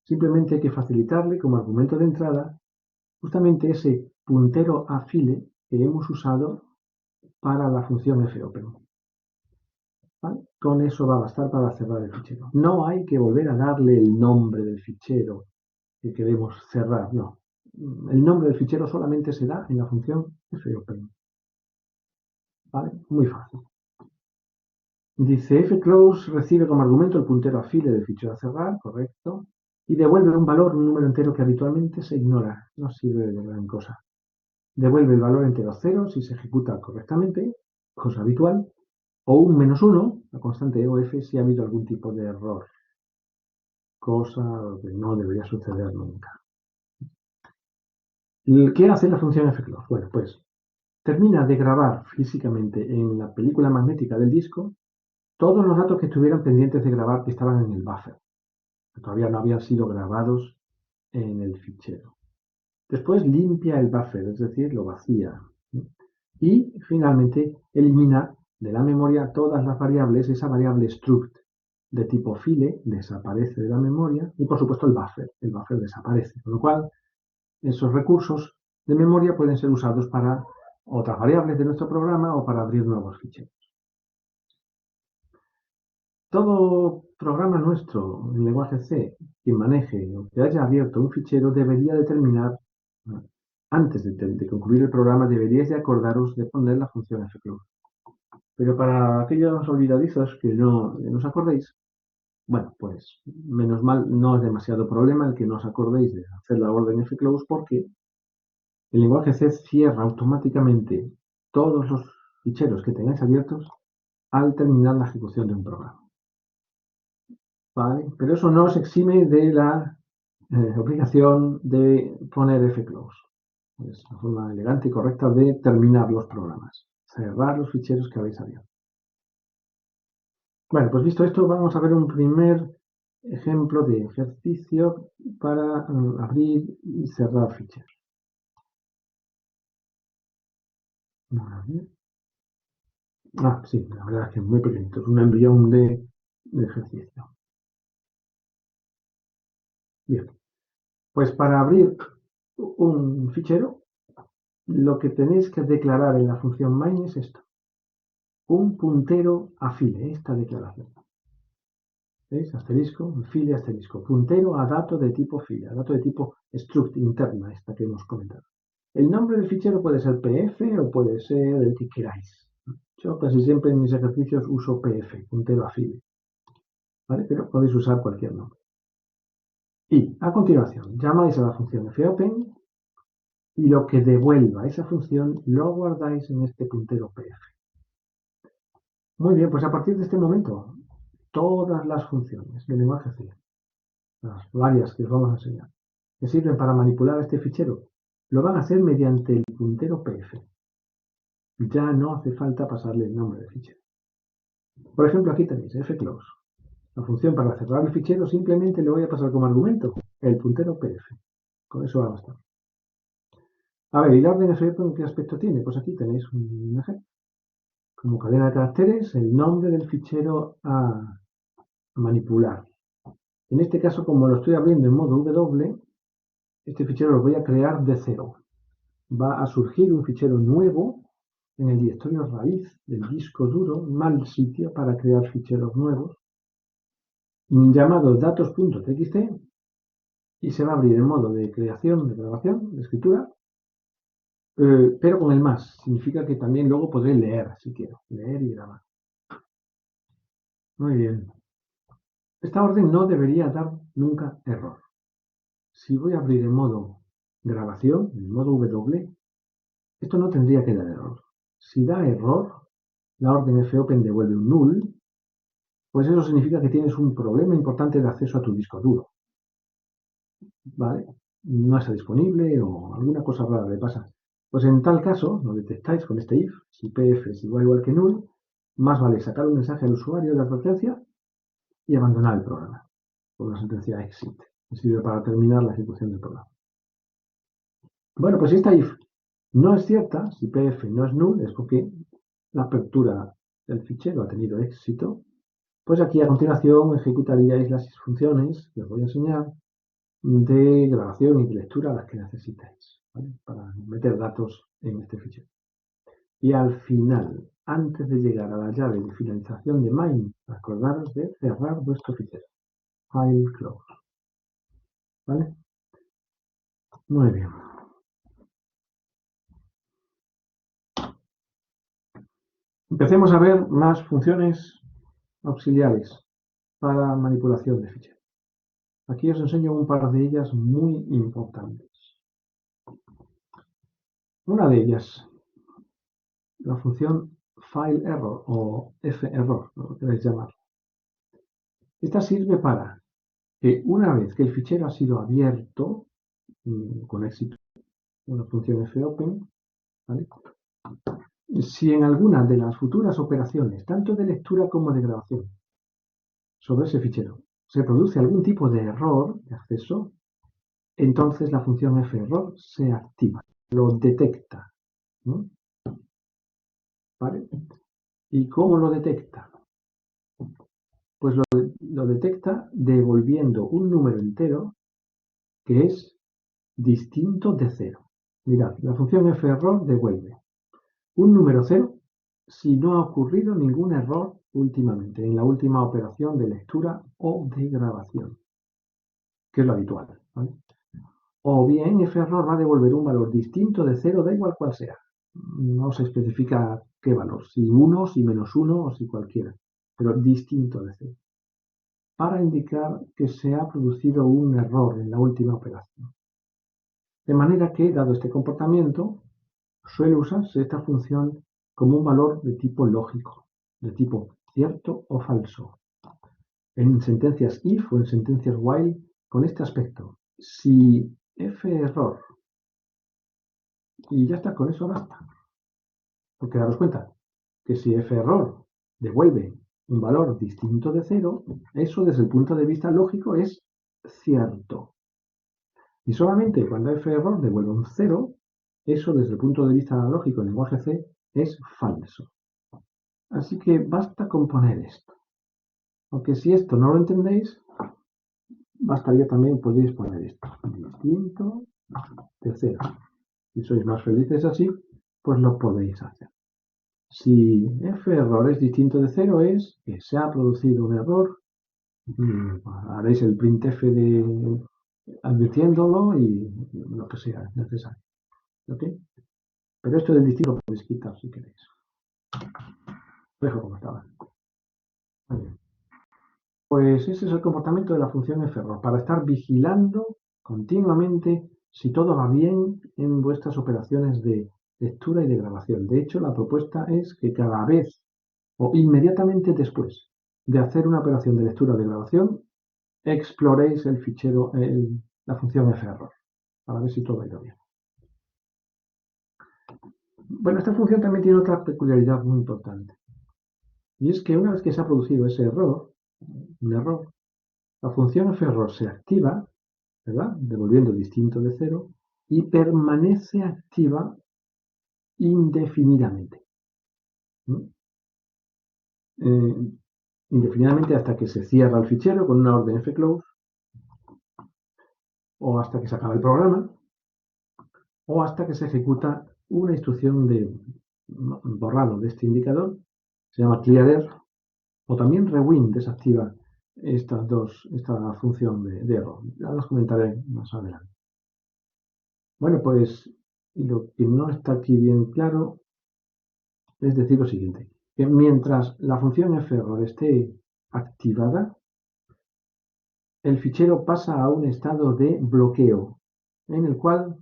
Simplemente hay que facilitarle como argumento de entrada justamente ese puntero a file que hemos usado para la función fopen. ¿Vale? Con eso va a bastar para cerrar el fichero. No hay que volver a darle el nombre del fichero que queremos cerrar, no. El nombre del fichero solamente se da en la función fopen. ¿Vale? Muy fácil. Dice fclose recibe como argumento el puntero a file del fichero a cerrar, correcto, y devuelve un valor, un número entero que habitualmente se ignora, no sirve de gran cosa. Devuelve el valor entero 0 si se ejecuta correctamente, cosa habitual, o un -1, la constante EOF, si ha habido algún tipo de error, cosa que no debería suceder nunca. ¿Qué hace la función fclose? Bueno, pues termina de grabar físicamente en la película magnética del disco todos los datos que estuvieran pendientes de grabar que estaban en el buffer, que todavía no habían sido grabados en el fichero. Después limpia el buffer, es decir, lo vacía. Y finalmente elimina de la memoria todas las variables, esa variable struct de tipo file desaparece de la memoria y por supuesto el buffer desaparece, con lo cual esos recursos de memoria pueden ser usados para otras variables de nuestro programa o para abrir nuevos ficheros. Todo programa nuestro en lenguaje C que maneje o que haya abierto un fichero debería determinar, antes de concluir el programa, deberíais de acordaros de poner la función fclose. Pero para aquellos olvidadizos que no os acordéis, bueno, pues menos mal, no es demasiado problema el que no os acordéis de hacer la orden fclose porque el lenguaje C cierra automáticamente todos los ficheros que tengáis abiertos al terminar la ejecución de un programa. ¿Vale? Pero eso no os exime de la obligación de poner fclose. Es una forma elegante y correcta de terminar los programas. Cerrar los ficheros que habéis abierto. Bueno, pues visto esto, vamos a ver un primer ejemplo de ejercicio para abrir y cerrar ficheros. Vale. Sí, la verdad es que es muy pequeñito. Es un embrión de ejercicio. Bien. Pues para abrir un fichero, lo que tenéis que declarar en la función main es esto. Un puntero a file, esta declaración. ¿Veis? Asterisco, file, asterisco. Puntero a dato de tipo file, a dato de tipo struct interna, esta que hemos comentado. El nombre del fichero puede ser pf o puede ser el que queráis. Yo casi siempre en mis ejercicios uso pf, puntero a file. ¿Vale? Pero podéis usar cualquier nombre. Y a continuación, llamáis a la función fopen y lo que devuelva esa función lo guardáis en este puntero pf. Muy bien, pues a partir de este momento, todas las funciones del lenguaje C, las varias que os vamos a enseñar, que sirven para manipular este fichero, lo van a hacer mediante el puntero pf. Ya no hace falta pasarle el nombre del fichero. Por ejemplo, aquí tenéis fclose. La función para cerrar el fichero simplemente le voy a pasar como argumento el puntero pf. Con eso va a bastar. A ver, ¿y la orden fopen qué aspecto tiene? Pues aquí tenéis un ejemplo. como cadena de caracteres el nombre del fichero a manipular. En este caso, como lo estoy abriendo en modo W, este fichero lo voy a crear de cero. Va a surgir un fichero nuevo en el directorio raíz del disco duro, mal sitio para crear ficheros nuevos, llamado datos.txt, y se va a abrir en modo de creación, de grabación, de escritura, pero con el más. Significa que también luego podré leer, si quiero, leer y grabar. Muy bien. Esta orden no debería dar nunca error. Si voy a abrir en modo grabación, en modo W, esto no tendría que dar error. Si da error, la orden fopen devuelve un null, pues eso significa que tienes un problema importante de acceso a tu disco duro. ¿Vale? No está disponible o alguna cosa rara le pasa. Pues en tal caso, lo detectáis con este if, si pf es igual que null, más vale sacar un mensaje al usuario de advertencia y abandonar el programa con la sentencia exit, que sirve para terminar la ejecución del programa. Bueno, pues si esta if no es cierta, si pf no es null, es porque la apertura del fichero ha tenido éxito, pues aquí a continuación ejecutaríais las funciones que os voy a enseñar de grabación y de lectura las que necesitáis, ¿vale? Para meter datos en este fichero. Y al final, antes de llegar a la llave de finalización de main, acordaros de cerrar vuestro fichero. File close. ¿Vale? Muy bien. Empecemos a ver más funciones auxiliares para manipulación de ficheros. Aquí os enseño un par de ellas muy importantes. Una de ellas, la función fileError o ferror, lo queréis llamar. Esta sirve para que una vez que el fichero ha sido abierto con éxito, una función fopen, ¿vale? Si en alguna de las futuras operaciones, tanto de lectura como de grabación, sobre ese fichero se produce algún tipo de error de acceso, entonces la función ferror se activa, lo detecta, ¿no? ¿Vale? ¿Y cómo lo detecta? Pues lo detecta devolviendo un número entero que es distinto de cero. Mirad, la función ferror devuelve un número cero si no ha ocurrido ningún error últimamente en la última operación de lectura o de grabación, que es lo habitual, ¿vale? O bien ferror va a devolver un valor distinto de cero, da igual cual sea. No se especifica qué valor, si 1, si -1 o si cualquiera, pero distinto de cero, para indicar que se ha producido un error en la última operación. De manera que, dado este comportamiento, suele usarse esta función como un valor de tipo lógico, de tipo cierto o falso. En sentencias if o en sentencias while, con este aspecto. Si ferror, y ya está, con eso basta. Porque daros cuenta que si ferror devuelve un valor distinto de cero, eso desde el punto de vista lógico es cierto. Y solamente cuando ferror devuelve un cero, eso desde el punto de vista lógico en lenguaje C es falso. Así que basta con poner esto. Aunque si esto no lo entendéis, bastaría también, podéis poner esto. Distinto de cero. Si sois más felices así, pues lo podéis hacer. Si ferror es distinto de cero, es que se ha producido un error. Haréis el printf advirtiéndolo y lo que sea necesario. ¿Ok? Pero esto del distinto lo podéis quitar si queréis. Lo dejo como estaba. Muy bien. Pues ese es el comportamiento de la función ferror, para estar vigilando continuamente si todo va bien en vuestras operaciones de lectura y de grabación. De hecho, la propuesta es que cada vez o inmediatamente después de hacer una operación de lectura o de grabación, exploréis el fichero, la función ferror, para ver si todo ha ido bien. Bueno, esta función también tiene otra peculiaridad muy importante. Y es que una vez que se ha producido ese error, un error, la función ferror se activa, ¿verdad? Devolviendo distinto de cero, y permanece activa indefinidamente. ¿No? indefinidamente hasta que se cierra el fichero con una orden fclose, o hasta que se acaba el programa, o hasta que se ejecuta una instrucción de borrado de este indicador, se llama clearr, o también rewind desactiva esta función de error. Ya las comentaré más adelante. Bueno, pues lo que no está aquí bien claro es decir lo siguiente, que mientras la función ferror esté activada, el fichero pasa a un estado de bloqueo, en el cual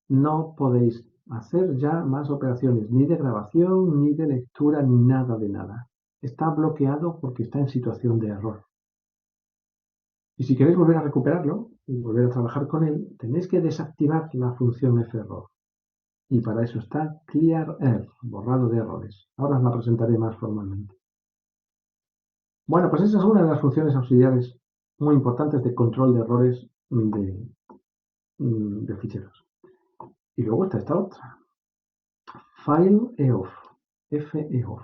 no podéis hacer ya más operaciones, ni de grabación, ni de lectura, ni nada de nada. Está bloqueado porque está en situación de error. Y si queréis volver a recuperarlo y volver a trabajar con él, tenéis que desactivar la función ferror. Y para eso está clearr, borrado de errores. Ahora os la presentaré más formalmente. Bueno, pues esa es una de las funciones auxiliares muy importantes de control de errores de ficheros. Y luego está esta otra, fileof, feof.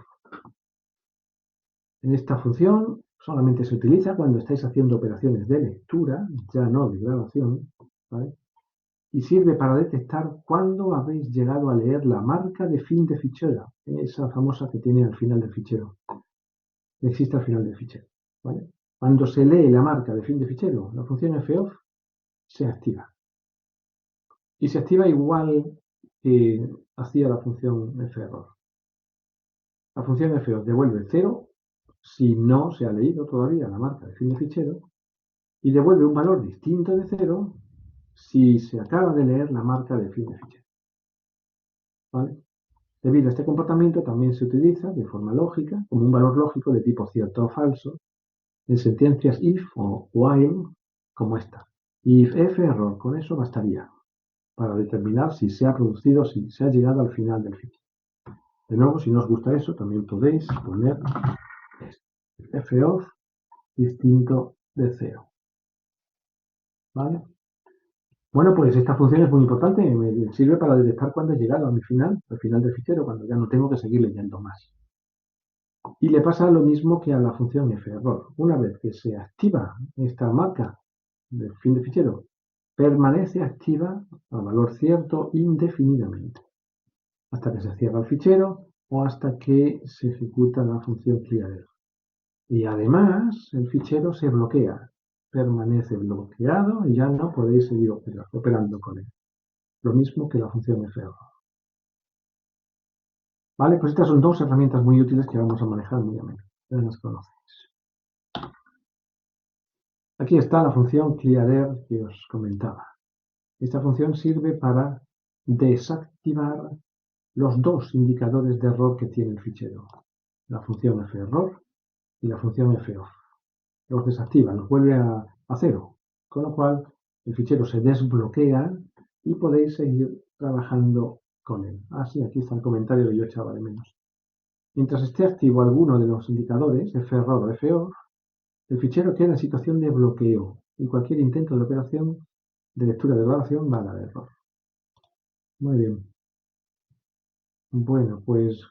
En esta función solamente se utiliza cuando estáis haciendo operaciones de lectura, ya no de grabación, ¿vale? Y sirve para detectar cuándo habéis llegado a leer la marca de fin de fichero, esa famosa que tiene al final del fichero, existe al final del fichero, ¿vale? Cuando se lee la marca de fin de fichero, la función feof se activa. Y se activa igual que hacía la función ferror. La función feof devuelve 0 si no se ha leído todavía la marca de fin de fichero, y devuelve un valor distinto de 0 si se acaba de leer la marca de fin de fichero. ¿Vale? Debido a este comportamiento también se utiliza de forma lógica como un valor lógico de tipo cierto o falso en sentencias if o while como esta. If ferror, con eso bastaría para determinar si se ha producido, si se ha llegado al final del fichero. De nuevo, si no os gusta eso, también podéis poner feof distinto de 0. ¿Vale? Bueno, pues esta función es muy importante, me sirve para detectar cuándo he llegado a mi final, al final del fichero, cuando ya no tengo que seguir leyendo más. Y le pasa lo mismo que a la función ferror. Una vez que se activa esta marca del fin de fichero, permanece activa a valor cierto indefinidamente, hasta que se cierra el fichero o hasta que se ejecuta la función clearr. Y además, el fichero se bloquea, permanece bloqueado y ya no podéis seguir operando con él. Lo mismo que la función ferror. Vale, pues estas son dos herramientas muy útiles que vamos a manejar muy a menudo. Ya las conocéis. Aquí está la función clearr que os comentaba. Esta función sirve para desactivar los dos indicadores de error que tiene el fichero, la función ferror y la función feof. Los desactiva, los vuelve a 0, con lo cual el fichero se desbloquea y podéis seguir trabajando con él. Así, aquí está el comentario que yo echaba de menos. Mientras esté activo alguno de los indicadores, ferror o feof, el fichero queda en situación de bloqueo y cualquier intento de operación de lectura de grabación va a dar error. Muy bien. Bueno, pues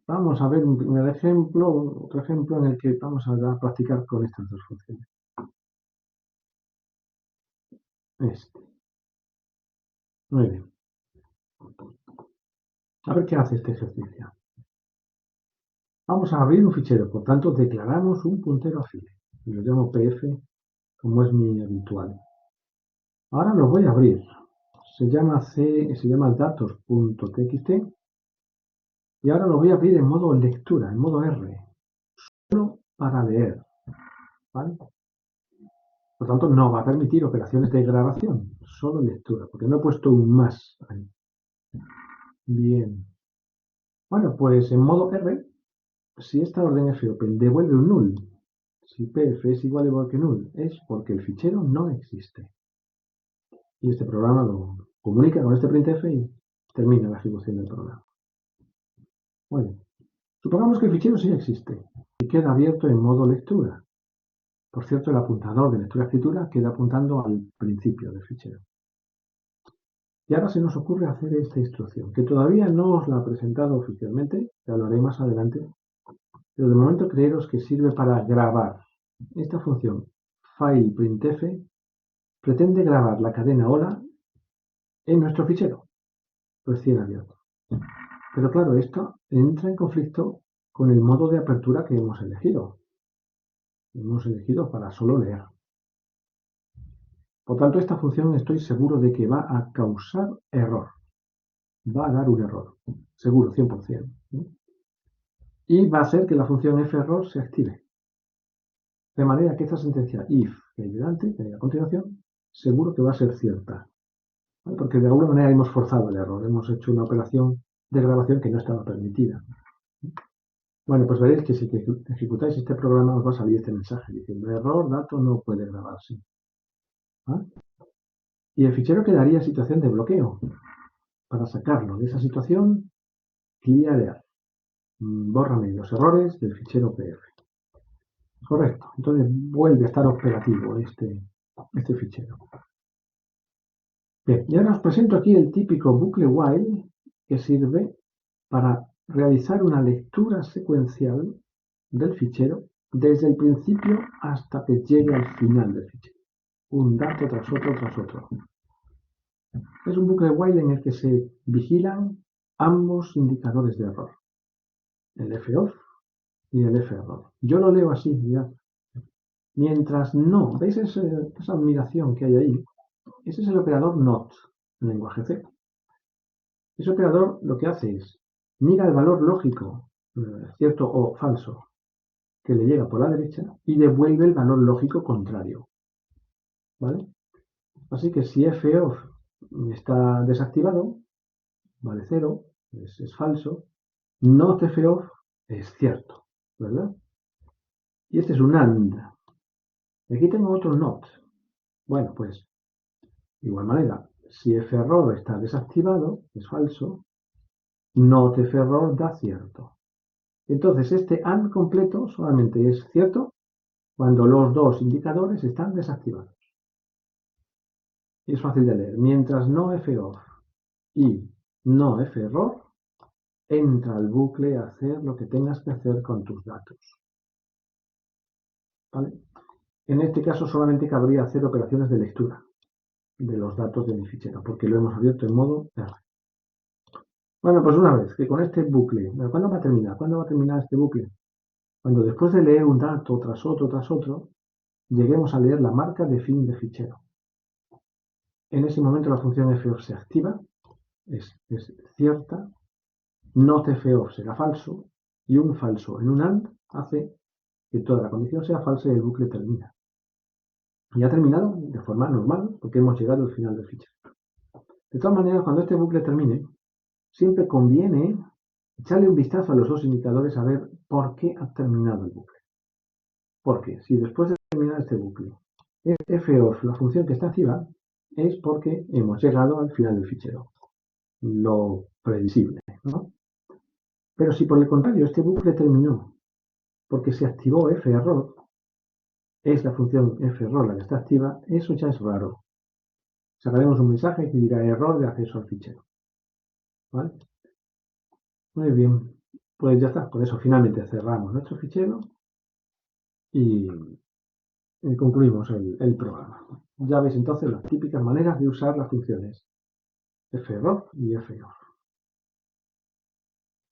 vamos a ver un primer ejemplo, otro ejemplo en el que vamos a practicar con estas dos funciones. Muy bien. A ver qué hace este ejercicio. Vamos a abrir un fichero, por tanto declaramos un puntero a file. Y lo llamo pf, como es mi habitual. Ahora lo voy a abrir. Se llama datos.txt y ahora lo voy a abrir en modo lectura, en modo R, solo para leer. ¿Vale? Por tanto, no va a permitir operaciones de grabación, solo lectura, porque no he puesto un más ahí. Bien. Bueno, pues en modo R, si esta orden fopen devuelve un null, si pf es igual que null, es porque el fichero no existe. Y este programa lo comunica con este printf y termina la ejecución del programa. Bueno, supongamos que el fichero sí existe y queda abierto en modo lectura. Por cierto, el apuntador de lectura-escritura queda apuntando al principio del fichero. Y ahora se nos ocurre hacer esta instrucción, que todavía no os la he presentado oficialmente, ya lo haré más adelante, Pero de momento creeros que sirve para grabar. Esta función fileprintf pretende grabar la cadena hola en nuestro fichero recién abierto. Pero claro, esto entra en conflicto con el modo de apertura que hemos elegido. Hemos elegido para solo leer. Por tanto, esta función estoy seguro de que va a causar error. Va a dar un error. Seguro, 100%. Y va a hacer que la función ferror se active. De manera que esta sentencia if que hay delante, que hay a continuación, seguro que va a ser cierta. ¿Vale? Porque de alguna manera hemos forzado el error. Hemos hecho una operación de grabación que no estaba permitida. Bueno, pues veréis que si ejecutáis este programa os va a salir este mensaje diciendo error, dato no puede grabarse. ¿Vale? Y el fichero quedaría en situación de bloqueo. Para sacarlo de esa situación, clear, bórrame los errores del fichero PF. Correcto. Entonces vuelve a estar operativo este fichero. Bien, y ahora os presento aquí el típico bucle while que sirve para realizar una lectura secuencial del fichero desde el principio hasta que llegue al final del fichero. Un dato tras otro tras otro. Es un bucle while en el que se vigilan ambos indicadores de error, el foff y el ferror. Yo lo leo así, mirad. Mientras no, ¿veis esa admiración que hay ahí? Ese es el operador not en lenguaje C. Ese operador lo que hace es, mira el valor lógico, cierto o falso, que le llega por la derecha y devuelve el valor lógico contrario. ¿Vale? Así que si foff está desactivado, vale 0, es falso, not foff es cierto, ¿verdad? Y este es un AND. Y aquí tengo otro NOT. Bueno, pues, de igual manera, si ferror está desactivado, es falso, not ferror da cierto. Entonces, este AND completo solamente es cierto cuando los dos indicadores están desactivados. Y es fácil de leer. Mientras no foff y no ferror, entra al bucle a hacer lo que tengas que hacer con tus datos. ¿Vale? En este caso solamente cabría hacer operaciones de lectura de los datos de mi fichero, porque lo hemos abierto en modo R. Bueno, pues una vez que con este bucle, ¿cuándo va a terminar? ¿Cuándo va a terminar este bucle? Cuando después de leer un dato tras otro, lleguemos a leer la marca de fin de fichero. En ese momento la función foff se activa, es cierta, not foff será falso, y un falso en un AND hace que toda la condición sea falsa y el bucle termina. Y ha terminado de forma normal, porque hemos llegado al final del fichero. De todas maneras, cuando este bucle termine, siempre conviene echarle un vistazo a los dos indicadores a ver por qué ha terminado el bucle. Porque si después de terminar este bucle foff, la función que está activa, es porque hemos llegado al final del fichero. Lo previsible, ¿no? Pero si por el contrario este bucle terminó porque se activó ferror, es la función ferror la que está activa, eso ya es raro. Sacaremos un mensaje que dirá error de acceso al fichero. ¿Vale? Muy bien, pues ya está, con eso finalmente cerramos nuestro fichero y concluimos el programa. Ya veis entonces las típicas maneras de usar las funciones ferror y foff.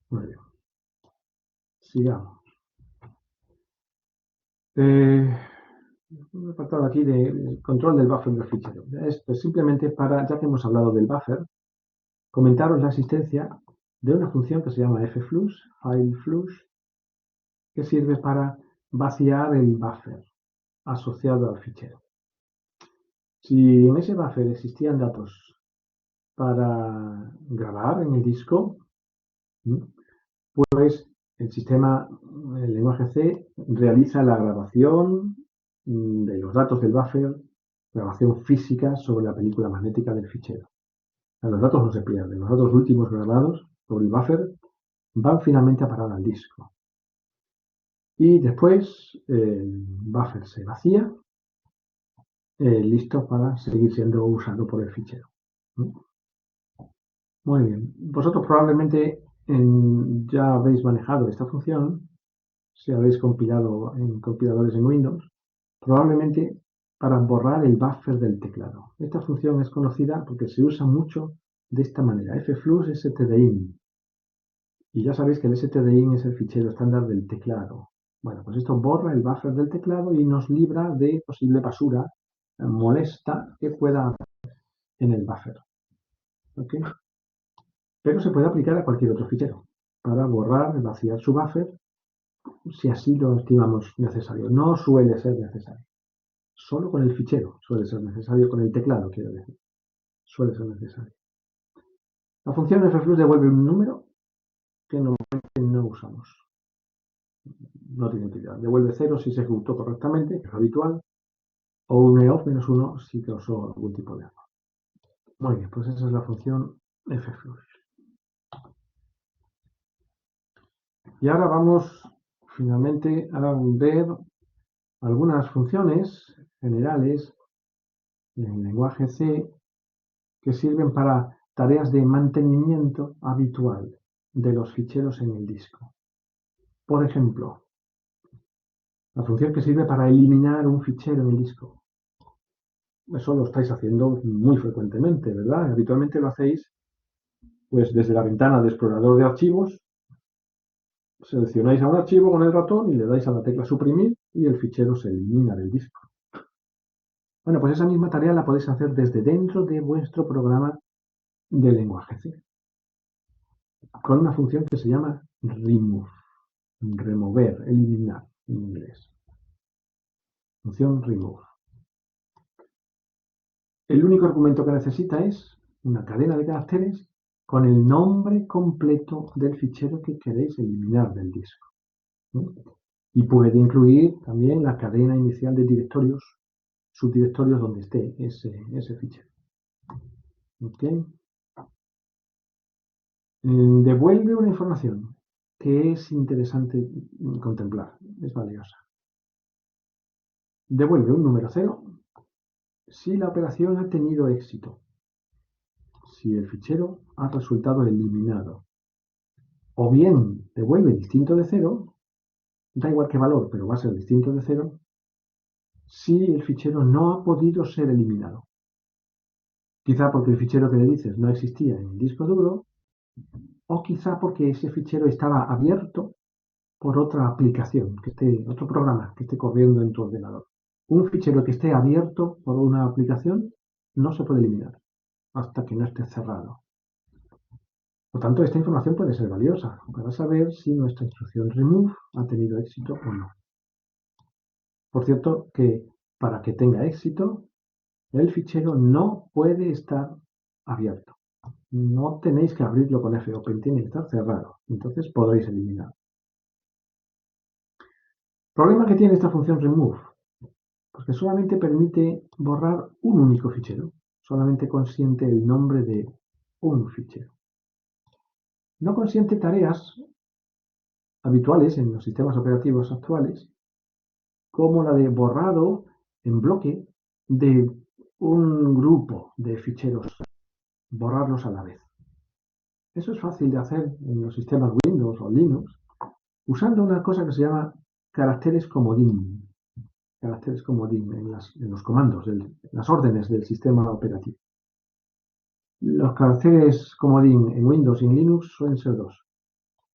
Muy bien, sigamos. Un apartado aquí de control del buffer del fichero. Esto es simplemente para, ya que hemos hablado del buffer, comentaros la existencia de una función que se llama fflush, fileflush, que sirve para vaciar el buffer asociado al fichero. Si en ese buffer existían datos para grabar en el disco, pues el sistema, el lenguaje C, realiza la grabación de los datos del buffer, grabación física sobre la película magnética del fichero. Los datos no se pierden, los datos últimos grabados sobre el buffer van finalmente a parar al disco. Y después el buffer se vacía, listo para seguir siendo usado por el fichero. Muy bien, vosotros probablemente ya habéis manejado esta función si habéis compilado en compiladores en Windows, probablemente para borrar el buffer del teclado. Esta función es conocida porque se usa mucho de esta manera, fflux stdin. Y ya sabéis que el stdin es el fichero estándar del teclado. Bueno, pues esto borra el buffer del teclado y nos libra de posible basura molesta que pueda haber en el buffer. ¿Okay? Pero se puede aplicar a cualquier otro fichero para borrar, vaciar su buffer si así lo estimamos necesario. No suele ser necesario. Solo con el fichero suele ser necesario, con el teclado quiero decir. Suele ser necesario. La función fflux devuelve un número que normalmente no usamos. No tiene utilidad. Devuelve 0 si se ejecutó correctamente, que es habitual, o un eof menos 1 si causó algún tipo de error. Muy bien, pues esa es la función fflux. Y ahora vamos finalmente a ver algunas funciones generales en el lenguaje C que sirven para tareas de mantenimiento habitual de los ficheros en el disco. Por ejemplo, la función que sirve para eliminar un fichero en el disco. Eso lo estáis haciendo muy frecuentemente, ¿verdad? Habitualmente lo hacéis pues desde la ventana de explorador de archivos, seleccionáis a un archivo con el ratón y le dais a la tecla suprimir y el fichero se elimina del disco. Bueno, pues esa misma tarea la podéis hacer desde dentro de vuestro programa de lenguaje C, con una función que se llama remove, remover, eliminar en inglés. Función remove. El único argumento que necesita es una cadena de caracteres con el nombre completo del fichero que queréis eliminar del disco. Y puede incluir también la cadena inicial de directorios, subdirectorios donde esté ese fichero. ¿Okay? Devuelve una información que es interesante contemplar, es valiosa. Devuelve un número 0 si la operación ha tenido éxito, si el fichero ha resultado eliminado. O bien devuelve distinto de 0, da igual qué valor, pero va a ser distinto de 0, si el fichero no ha podido ser eliminado. Quizá porque el fichero que le dices no existía en el disco duro, o quizá porque ese fichero estaba abierto por otra aplicación, otro programa que esté corriendo en tu ordenador. Un fichero que esté abierto por una aplicación no se puede eliminar hasta que no esté cerrado. Por tanto, esta información puede ser valiosa para saber si nuestra instrucción remove ha tenido éxito o no. Por cierto, que para que tenga éxito, el fichero no puede estar abierto. No tenéis que abrirlo con fopen, tiene que estar cerrado. Entonces podréis eliminar. Problema que tiene esta función remove, pues que solamente permite borrar un único fichero. Solamente consiente el nombre de un fichero. No consiente tareas habituales en los sistemas operativos actuales, como la de borrado en bloque de un grupo de ficheros, borrarlos a la vez. Eso es fácil de hacer en los sistemas Windows o Linux, usando una cosa que se llama caracteres comodín. Caracteres comodín en los comandos, en las órdenes del sistema operativo. Los caracteres comodín en Windows y en Linux suelen ser dos: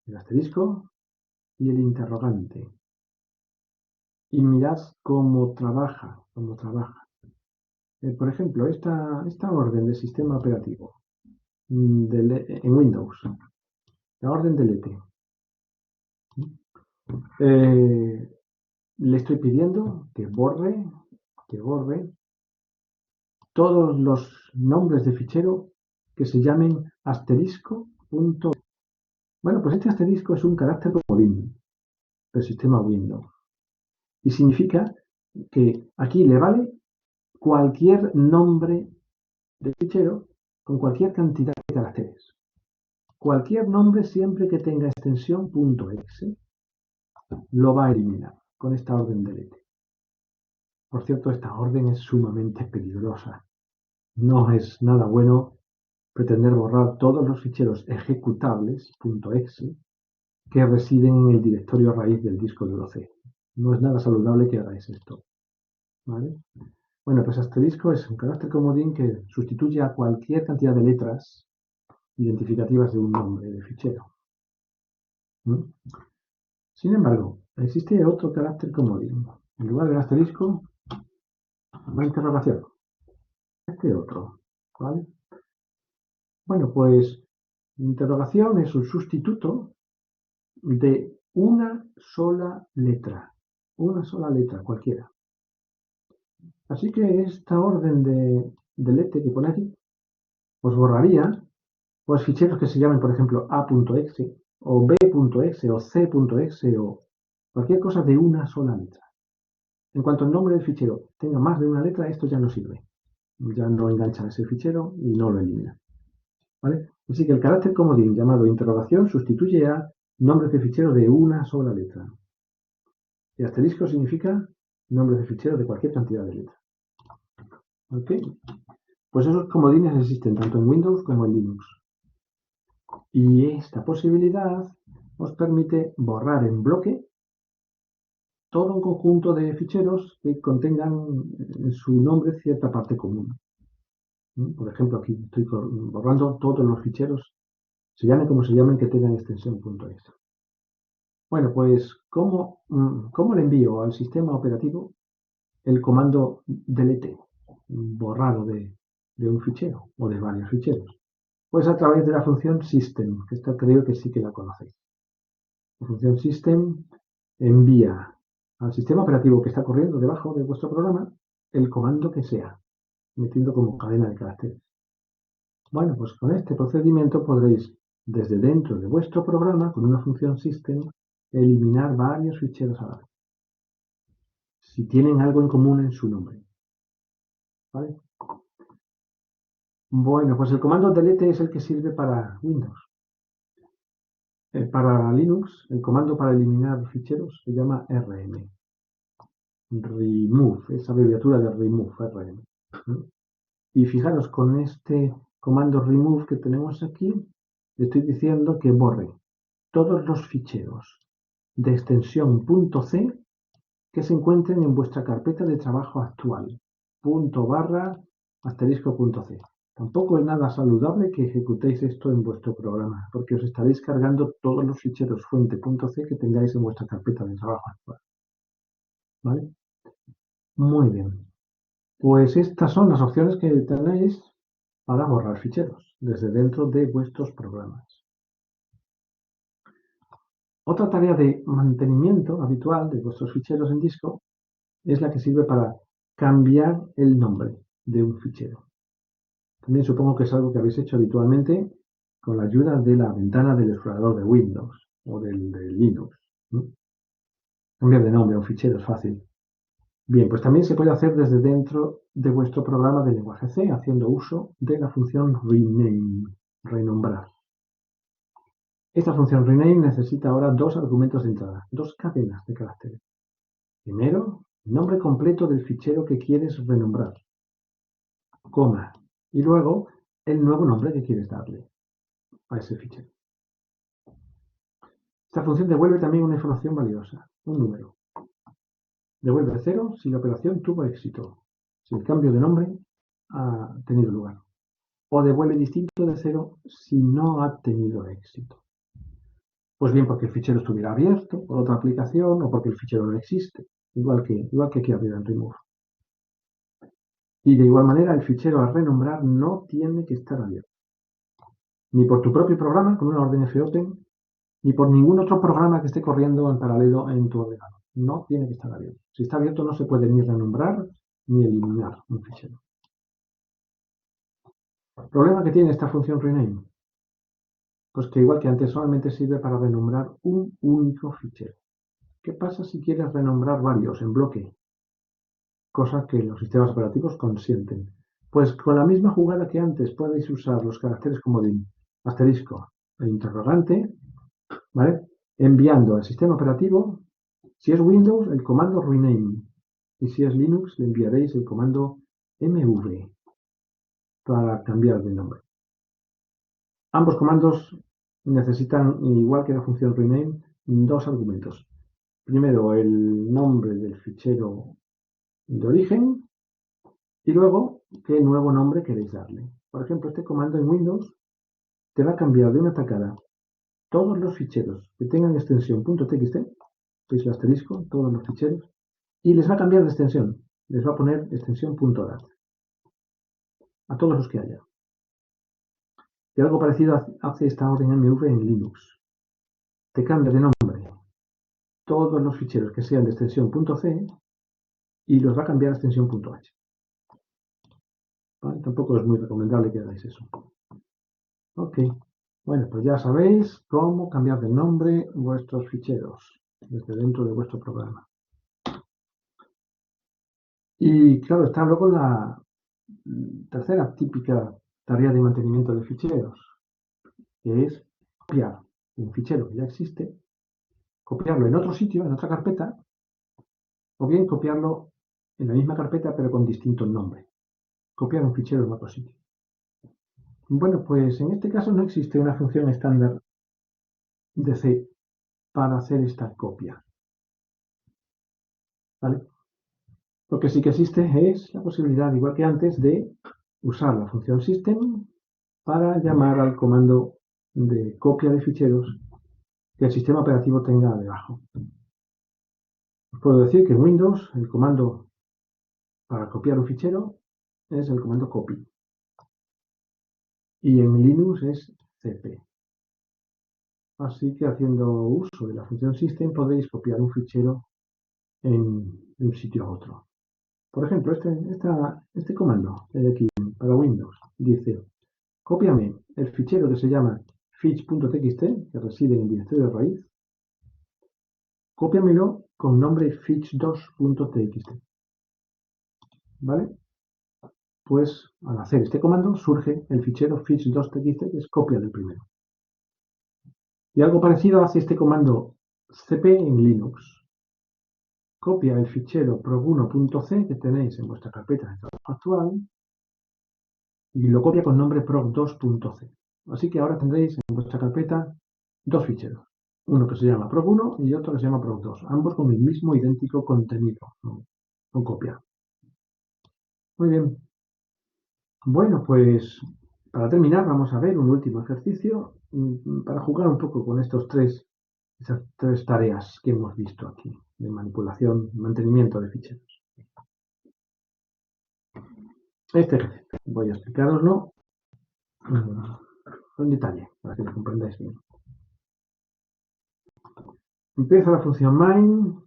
el asterisco y el interrogante. Y mirad cómo trabaja. Por ejemplo, esta orden del sistema operativo en Windows, la orden delete. Le estoy pidiendo que borre todos los nombres de fichero que se llamen asterisco. Bueno, pues este asterisco es un carácter comodín del sistema Windows. Y significa que aquí le vale cualquier nombre de fichero con cualquier cantidad de caracteres. Cualquier nombre siempre que tenga extensión .exe lo va a eliminar con esta orden delete. Por cierto, esta orden es sumamente peligrosa. No es nada bueno pretender borrar todos los ficheros ejecutables .exe que residen en el directorio raíz del disco duro C. No es nada saludable que hagáis esto, ¿vale? Bueno, pues asterisco es un carácter comodín que sustituye a cualquier cantidad de letras identificativas de un nombre de fichero. ¿Mm? Sin embargo, existe otro carácter comodín. En lugar del asterisco, una interrogación. Este otro, ¿vale? Bueno, pues interrogación es un sustituto de una sola letra cualquiera. Así que esta orden de lete que pone aquí, pues borraría pues ficheros que se llamen, por ejemplo, a.exe o b.exe o c.exe o cualquier cosa de una sola letra. En cuanto el nombre del fichero tenga más de una letra, esto ya no sirve. Ya no engancha ese fichero y no lo elimina. ¿Vale? Así que el carácter comodín llamado interrogación sustituye a nombres de fichero de una sola letra. Y asterisco significa nombres de fichero de cualquier cantidad de letras. ¿Ok? Pues esos comodines existen tanto en Windows como en Linux. Y esta posibilidad os permite borrar en bloque todo un conjunto de ficheros que contengan en su nombre cierta parte común. Por ejemplo, aquí estoy borrando todos los ficheros, se llamen como se llamen, que tengan extensión .exe. Bueno, pues, ¿cómo le envío al sistema operativo el comando delete, borrado de un fichero o de varios ficheros? Pues a través de la función system, que esta creo que sí que la conocéis. La función system envía al sistema operativo que está corriendo debajo de vuestro programa el comando que sea, metiendo como cadena de caracteres. Bueno, pues con este procedimiento podréis, desde dentro de vuestro programa, con una función system, eliminar varios ficheros a la vez, si tienen algo en común en su nombre. ¿Vale? Bueno, pues el comando delete es el que sirve para Windows. Para Linux, el comando para eliminar ficheros se llama rm. Remove, es abreviatura de remove, rm. Y fijaros, con este comando remove que tenemos aquí, le estoy diciendo que borre todos los ficheros de extensión .c que se encuentren en vuestra carpeta de trabajo actual, ***c. Tampoco es nada saludable que ejecutéis esto en vuestro programa, porque os estaréis cargando todos los ficheros fuente.c que tengáis en vuestra carpeta de trabajo actual. ¿Vale? Muy bien. Pues estas son las opciones que tenéis para borrar ficheros desde dentro de vuestros programas. Otra tarea de mantenimiento habitual de vuestros ficheros en disco es la que sirve para cambiar el nombre de un fichero. También supongo que es algo que habéis hecho habitualmente con la ayuda de la ventana del explorador de Windows o de Linux. Cambiar de nombre a un fichero es fácil. Bien, pues también se puede hacer desde dentro de vuestro programa de lenguaje C, haciendo uso de la función rename, renombrar. Esta función rename necesita ahora dos argumentos de entrada, dos cadenas de caracteres. Primero, el nombre completo del fichero que quieres renombrar, coma, y luego el nuevo nombre que quieres darle a ese fichero. Esta función devuelve también una información valiosa, un número. Devuelve 0 si la operación tuvo éxito, si el cambio de nombre ha tenido lugar. O devuelve distinto de 0 si no ha tenido éxito. Pues bien, porque el fichero estuviera abierto por otra aplicación o porque el fichero no existe, igual que aquí arriba en remove. Y de igual manera, el fichero a renombrar no tiene que estar abierto. Ni por tu propio programa con una orden fopen, ni por ningún otro programa que esté corriendo en paralelo en tu ordenador. No tiene que estar abierto. Si está abierto no se puede ni renombrar ni eliminar un fichero. El problema que tiene esta función rename, pues que igual que antes solamente sirve para renombrar un único fichero. ¿Qué pasa si quieres renombrar varios en bloque? Cosa que los sistemas operativos consienten. Pues con la misma jugada que antes podéis usar los caracteres comodín, asterisco e interrogante, ¿vale? Enviando al sistema operativo, si es Windows, el comando rename, y si es Linux, le enviaréis el comando mv para cambiar de nombre. Ambos comandos necesitan, igual que la función rename, dos argumentos. Primero, el nombre del fichero de origen y luego qué nuevo nombre queréis darle. Por ejemplo, este comando en Windows te va a cambiar de una tacada todos los ficheros que tengan extensión .txt, veis el asterisco, todos los ficheros, y les va a cambiar de extensión. Les va a poner extensión .dat a todos los que haya. Y algo parecido hace esta orden mv en Linux. Te cambia de nombre todos los ficheros que sean de extensión .c y los va a cambiar a extensión .h. ¿Vale? Tampoco es muy recomendable que hagáis eso. Ok. Bueno, pues ya sabéis cómo cambiar de nombre vuestros ficheros desde dentro de vuestro programa. Y claro, está luego la tercera típica tarea de mantenimiento de ficheros, que es copiar un fichero que ya existe, copiarlo en otro sitio, en otra carpeta, o bien copiarlo en la misma carpeta pero con distinto nombre. Copiar un fichero en otro sitio. Bueno, pues en este caso no existe una función estándar de C para hacer esta copia. ¿Vale? Lo que sí que existe es la posibilidad, igual que antes, de usar la función system para llamar al comando de copia de ficheros que el sistema operativo tenga debajo. Os puedo decir que en Windows el comando para copiar un fichero es el comando copy y en Linux es cp. Así que haciendo uso de la función system podéis copiar un fichero de un sitio a otro. Por ejemplo, este comando que hay aquí para Windows dice: cópiame el fichero que se llama fetch.txt, que reside en el directorio de raíz, cópiamelo con nombre fetch2.txt. ¿Vale? Pues al hacer este comando surge el fichero fetch2.txt, que es copia del primero. Y algo parecido hace este comando cp en Linux. Copia el fichero proc1.c que tenéis en vuestra carpeta de trabajo actual y lo copia con nombre proc2.c. Así que ahora tendréis en vuestra carpeta dos ficheros. Uno que se llama proc1 y otro que se llama proc2. Ambos con el mismo idéntico contenido, con copia. Muy bien. Bueno, pues para terminar vamos a ver un último ejercicio para jugar un poco con esas tres tareas que hemos visto aquí de manipulación y mantenimiento de ficheros. Este ejercicio voy a explicaroslo con detalle para que lo comprendáis bien. Empieza la función main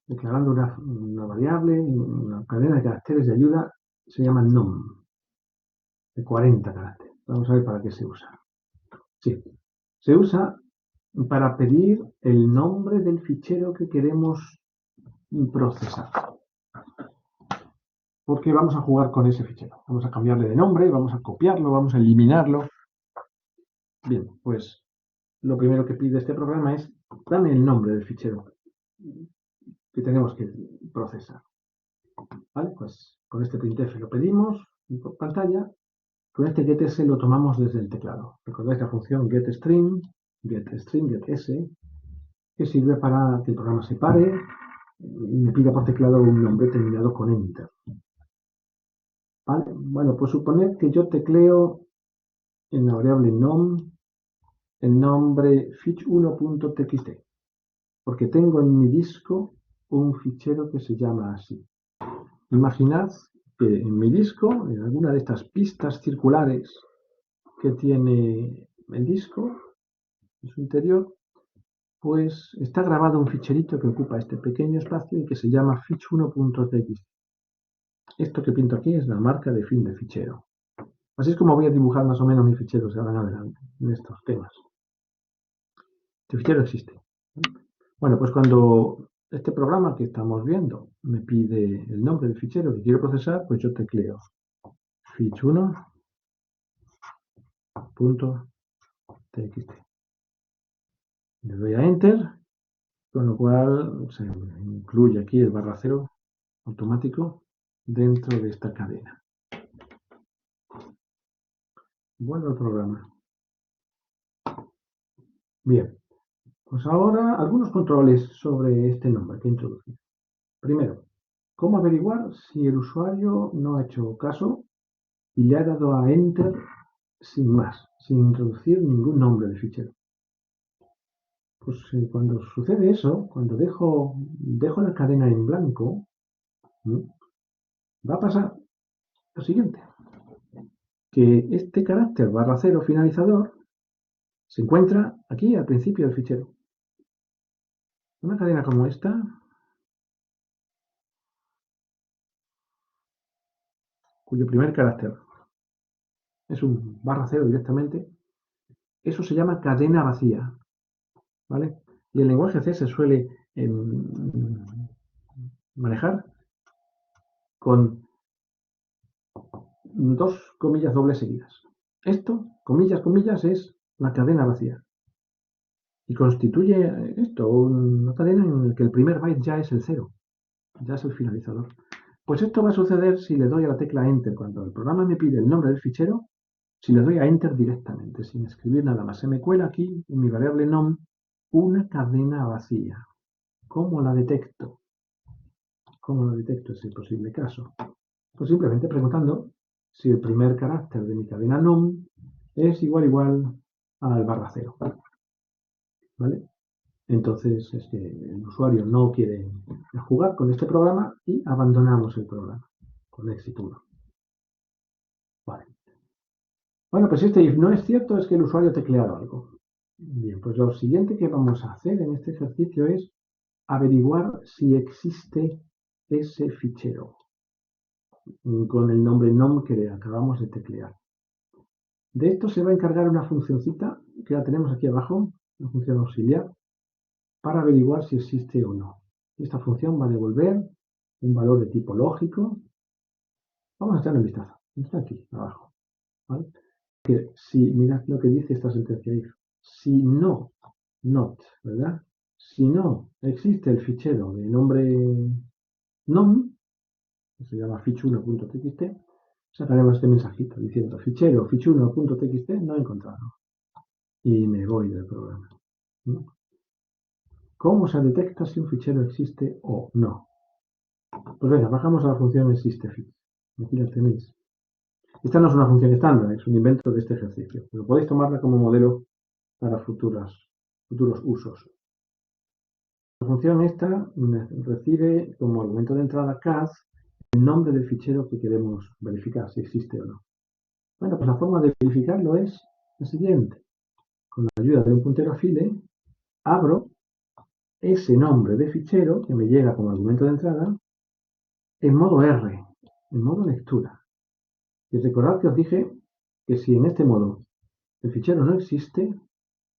declarando una variable, una cadena de caracteres de ayuda, se llama num, de 40 caracteres. Vamos a ver para qué se usa. Sí, se usa para pedir el nombre del fichero que queremos procesar. Porque vamos a jugar con ese fichero. Vamos a cambiarle de nombre, vamos a copiarlo, vamos a eliminarlo. Bien, pues lo primero que pide este programa es: dame el nombre del fichero que tenemos que procesar. ¿Vale? Pues con este printf lo pedimos por pantalla. Con este getS lo tomamos desde el teclado. Recordáis la función getString, getS, que sirve para que el programa se pare y me pida por teclado un nombre terminado con enter. ¿Vale? Bueno, pues suponed que yo tecleo en la variable num el nombre fetch1.txt, porque tengo en mi disco un fichero que se llama así. Imaginad que en mi disco, en alguna de estas pistas circulares que tiene el disco en su interior, pues está grabado un ficherito que ocupa este pequeño espacio y que se llama fetch1.txt. Esto que pinto aquí es la marca de fin de fichero. Así es como voy a dibujar más o menos mis ficheros de ahora en adelante, en estos temas. Este fichero existe. Bueno, pues cuando este programa que estamos viendo me pide el nombre del fichero que quiero procesar, pues yo tecleo fetch1.txt. Le doy a Enter, con lo cual se incluye aquí el /0 automático dentro de esta cadena. Vuelvo al programa. Bien, pues ahora algunos controles sobre este nombre que he introducido. Primero, ¿cómo averiguar si el usuario no ha hecho caso y le ha dado a Enter sin más, sin introducir ningún nombre de fichero? Pues cuando sucede eso, cuando dejo la cadena en blanco, va a pasar lo siguiente, que este carácter /0 finalizador se encuentra aquí al principio del fichero. Una cadena como esta, cuyo primer carácter es un /0 directamente, eso se llama cadena vacía, ¿vale? Y el lenguaje C se suele manejar con dos comillas dobles seguidas. Esto, comillas, comillas, es la cadena vacía. Y constituye esto una cadena en la que el primer byte ya es el 0, ya es el finalizador. Pues esto va a suceder si le doy a la tecla Enter. Cuando el programa me pide el nombre del fichero, si le doy a Enter directamente, sin escribir nada más, se me cuela aquí en mi variable nom una cadena vacía. ¿Cómo la detecto? ¿Cómo lo detecto ese posible caso? Pues simplemente preguntando si el primer carácter de mi cadena nom es igual al /0. ¿Vale? Entonces es que el usuario no quiere jugar con este programa y abandonamos el programa con éxito 1. Vale. Bueno, pues este if no es cierto, es que el usuario ha tecleado algo. Bien, pues lo siguiente que vamos a hacer en este ejercicio es averiguar si existe ese fichero con el nombre nom que le acabamos de teclear. De esto se va a encargar una funcioncita que la tenemos aquí abajo, una función auxiliar, para averiguar si existe o no. Esta función va a devolver un valor de tipo lógico. Vamos a echarle un vistazo. Está aquí abajo. ¿Vale? Que si, mirad lo que dice esta sentencia if. Si no, not, ¿verdad? Si no existe el fichero de nombre nom, que se llama fich1.txt, sacaremos este mensajito diciendo fichero fich1.txt no encontrado. Y me voy del programa. ¿No? ¿Cómo se detecta si un fichero existe o no? Pues venga, bajamos a la función existeFich. Aquí la tenéis. Esta no es una función estándar, es un invento de este ejercicio, pero podéis tomarla como modelo para futuros usos. La función esta recibe como argumento de entrada cas el nombre del fichero que queremos verificar, si existe o no. Bueno, pues la forma de verificarlo es la siguiente. Con la ayuda de un puntero file, abro ese nombre de fichero que me llega como argumento de entrada en modo R, en modo lectura. Y recordad que os dije que si en este modo el fichero no existe,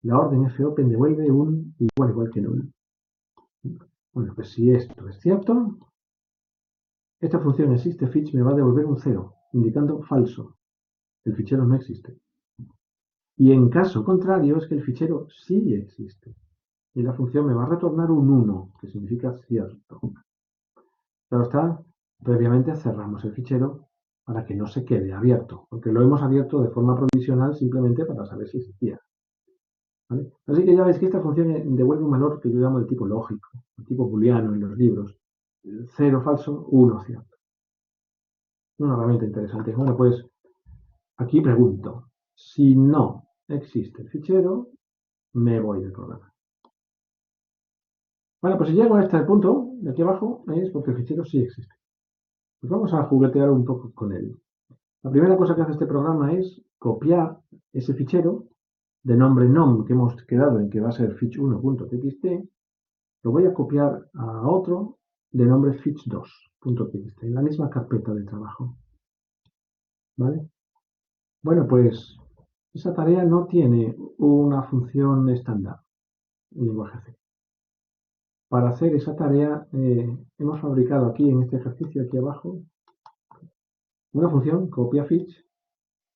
la orden fopen devuelve un igual que null. Bueno, pues si esto es cierto, esta función existeFich me va a devolver un 0, indicando falso. El fichero no existe. Y en caso contrario es que el fichero sí existe. Y la función me va a retornar un 1, que significa cierto. Claro está, previamente cerramos el fichero para que no se quede abierto, porque lo hemos abierto de forma provisional simplemente para saber si existía. ¿Vale? Así que ya veis que esta función devuelve un valor que yo llamo de tipo lógico, de tipo booleano en los libros. 0 falso, 1 cierto. Una herramienta interesante. Bueno, pues aquí pregunto, si no existe el fichero, me voy del programa. Bueno, pues si llego a este punto, de aquí abajo, es porque el fichero sí existe. Pues vamos a juguetear un poco con él. La primera cosa que hace este programa es copiar ese fichero de nombre nom que hemos quedado en que va a ser fich1.txt, lo voy a copiar a otro de nombre fich2.txt, en la misma carpeta de trabajo. ¿Vale? Bueno, pues esa tarea no tiene una función estándar en lenguaje C. Para hacer esa tarea hemos fabricado aquí en este ejercicio, aquí abajo, una función copiaFich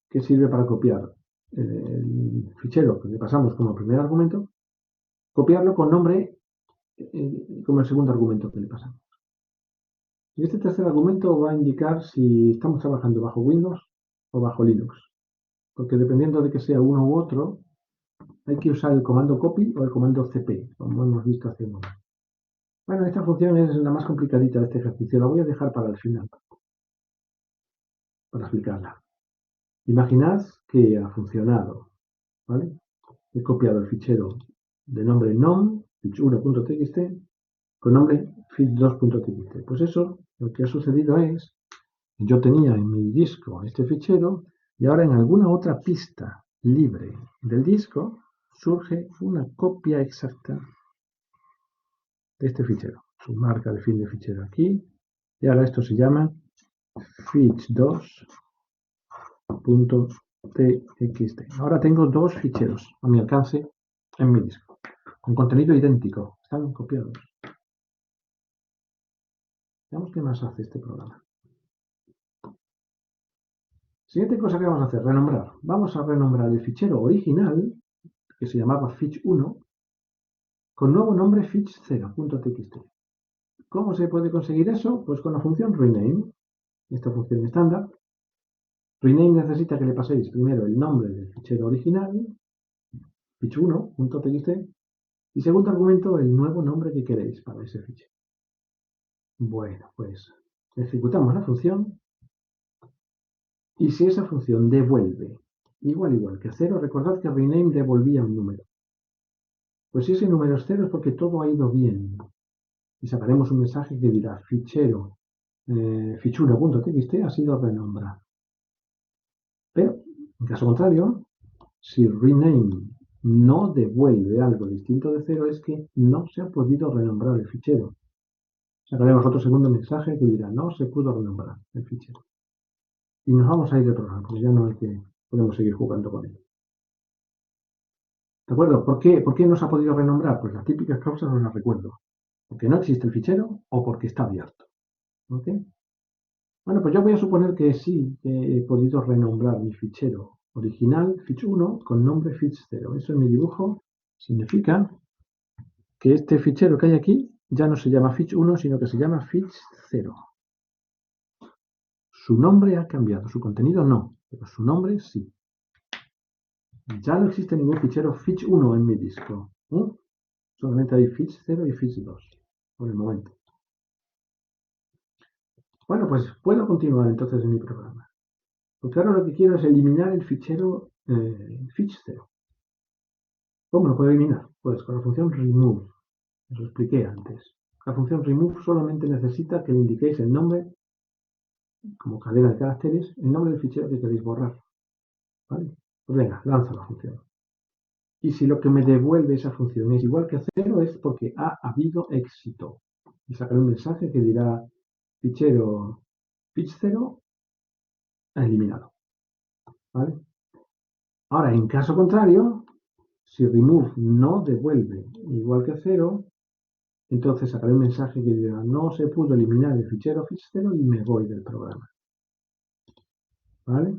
que sirve para copiar el fichero que le pasamos como primer argumento, copiarlo con nombre como el segundo argumento que le pasamos. Y este tercer argumento va a indicar si estamos trabajando bajo Windows o bajo Linux, porque dependiendo de que sea uno u otro, hay que usar el comando copy o el comando cp, como hemos visto hace un momento. Bueno, esta función es la más complicadita de este ejercicio, la voy a dejar para el final, para explicarla. Imaginad que ha funcionado, ¿vale? He copiado el fichero de nombre nom, fich1.txt, con nombre fich2.txt. Pues eso, lo que ha sucedido es, yo tenía en mi disco este fichero y ahora en alguna otra pista libre del disco surge una copia exacta de este fichero. Su marca de fin de fichero aquí. Y ahora esto se llama fich2.txt. Ahora tengo dos ficheros a mi alcance en mi disco, con contenido idéntico. Están copiados. Veamos qué más hace este programa. Siguiente cosa que vamos a hacer, renombrar. Vamos a renombrar el fichero original, que se llamaba fich1, con nuevo nombre fich0.txt. ¿Cómo se puede conseguir eso? Pues con la función rename, esta función estándar. Rename necesita que le paséis primero el nombre del fichero original, fich1.txt, y segundo argumento, el nuevo nombre que queréis para ese fichero. Bueno, pues ejecutamos la función, y si esa función devuelve igual que 0, recordad que rename devolvía un número. Pues si ese número es 0 es porque todo ha ido bien. Y sacaremos un mensaje que dirá fichero fich1.txt ha sido renombrado. Pero, en caso contrario, si rename no devuelve algo distinto de 0 es que no se ha podido renombrar el fichero. Sacaremos otro segundo mensaje que dirá no se pudo renombrar el fichero. Y nos vamos a ir del programa, porque ya no hay que podemos seguir jugando con él. ¿De acuerdo? ¿Por qué no se ha podido renombrar? Pues las típicas causas os las recuerdo. Porque no existe el fichero o porque está abierto. ¿Ok? Bueno, pues yo voy a suponer que sí he podido renombrar mi fichero original, fich1, con nombre fich0. Eso en mi dibujo significa que este fichero que hay aquí ya no se llama fich1, sino que se llama fich0. Su nombre ha cambiado, su contenido no, pero su nombre sí. Ya no existe ningún fichero fich1 en mi disco. Solamente hay fich0 y fich2 por el momento. Bueno, pues puedo continuar entonces en mi programa. Porque ahora lo que quiero es eliminar el fichero fich0. ¿Cómo lo puedo eliminar? Pues con la función remove. Os lo expliqué antes. La función remove solamente necesita que le indiquéis el nombre, como cadena de caracteres, el nombre del fichero que queréis borrar. ¿Vale? Pues venga, lanzo la función. Y si lo que me devuelve esa función es igual que 0, es porque ha habido éxito. Y sacaré un mensaje que dirá fichero fich0 eliminado. ¿Vale? Ahora, en caso contrario, si remove no devuelve igual que 0, entonces sacaré un mensaje que dirá no se pudo eliminar el fichero fich0 y me voy del programa. ¿Vale?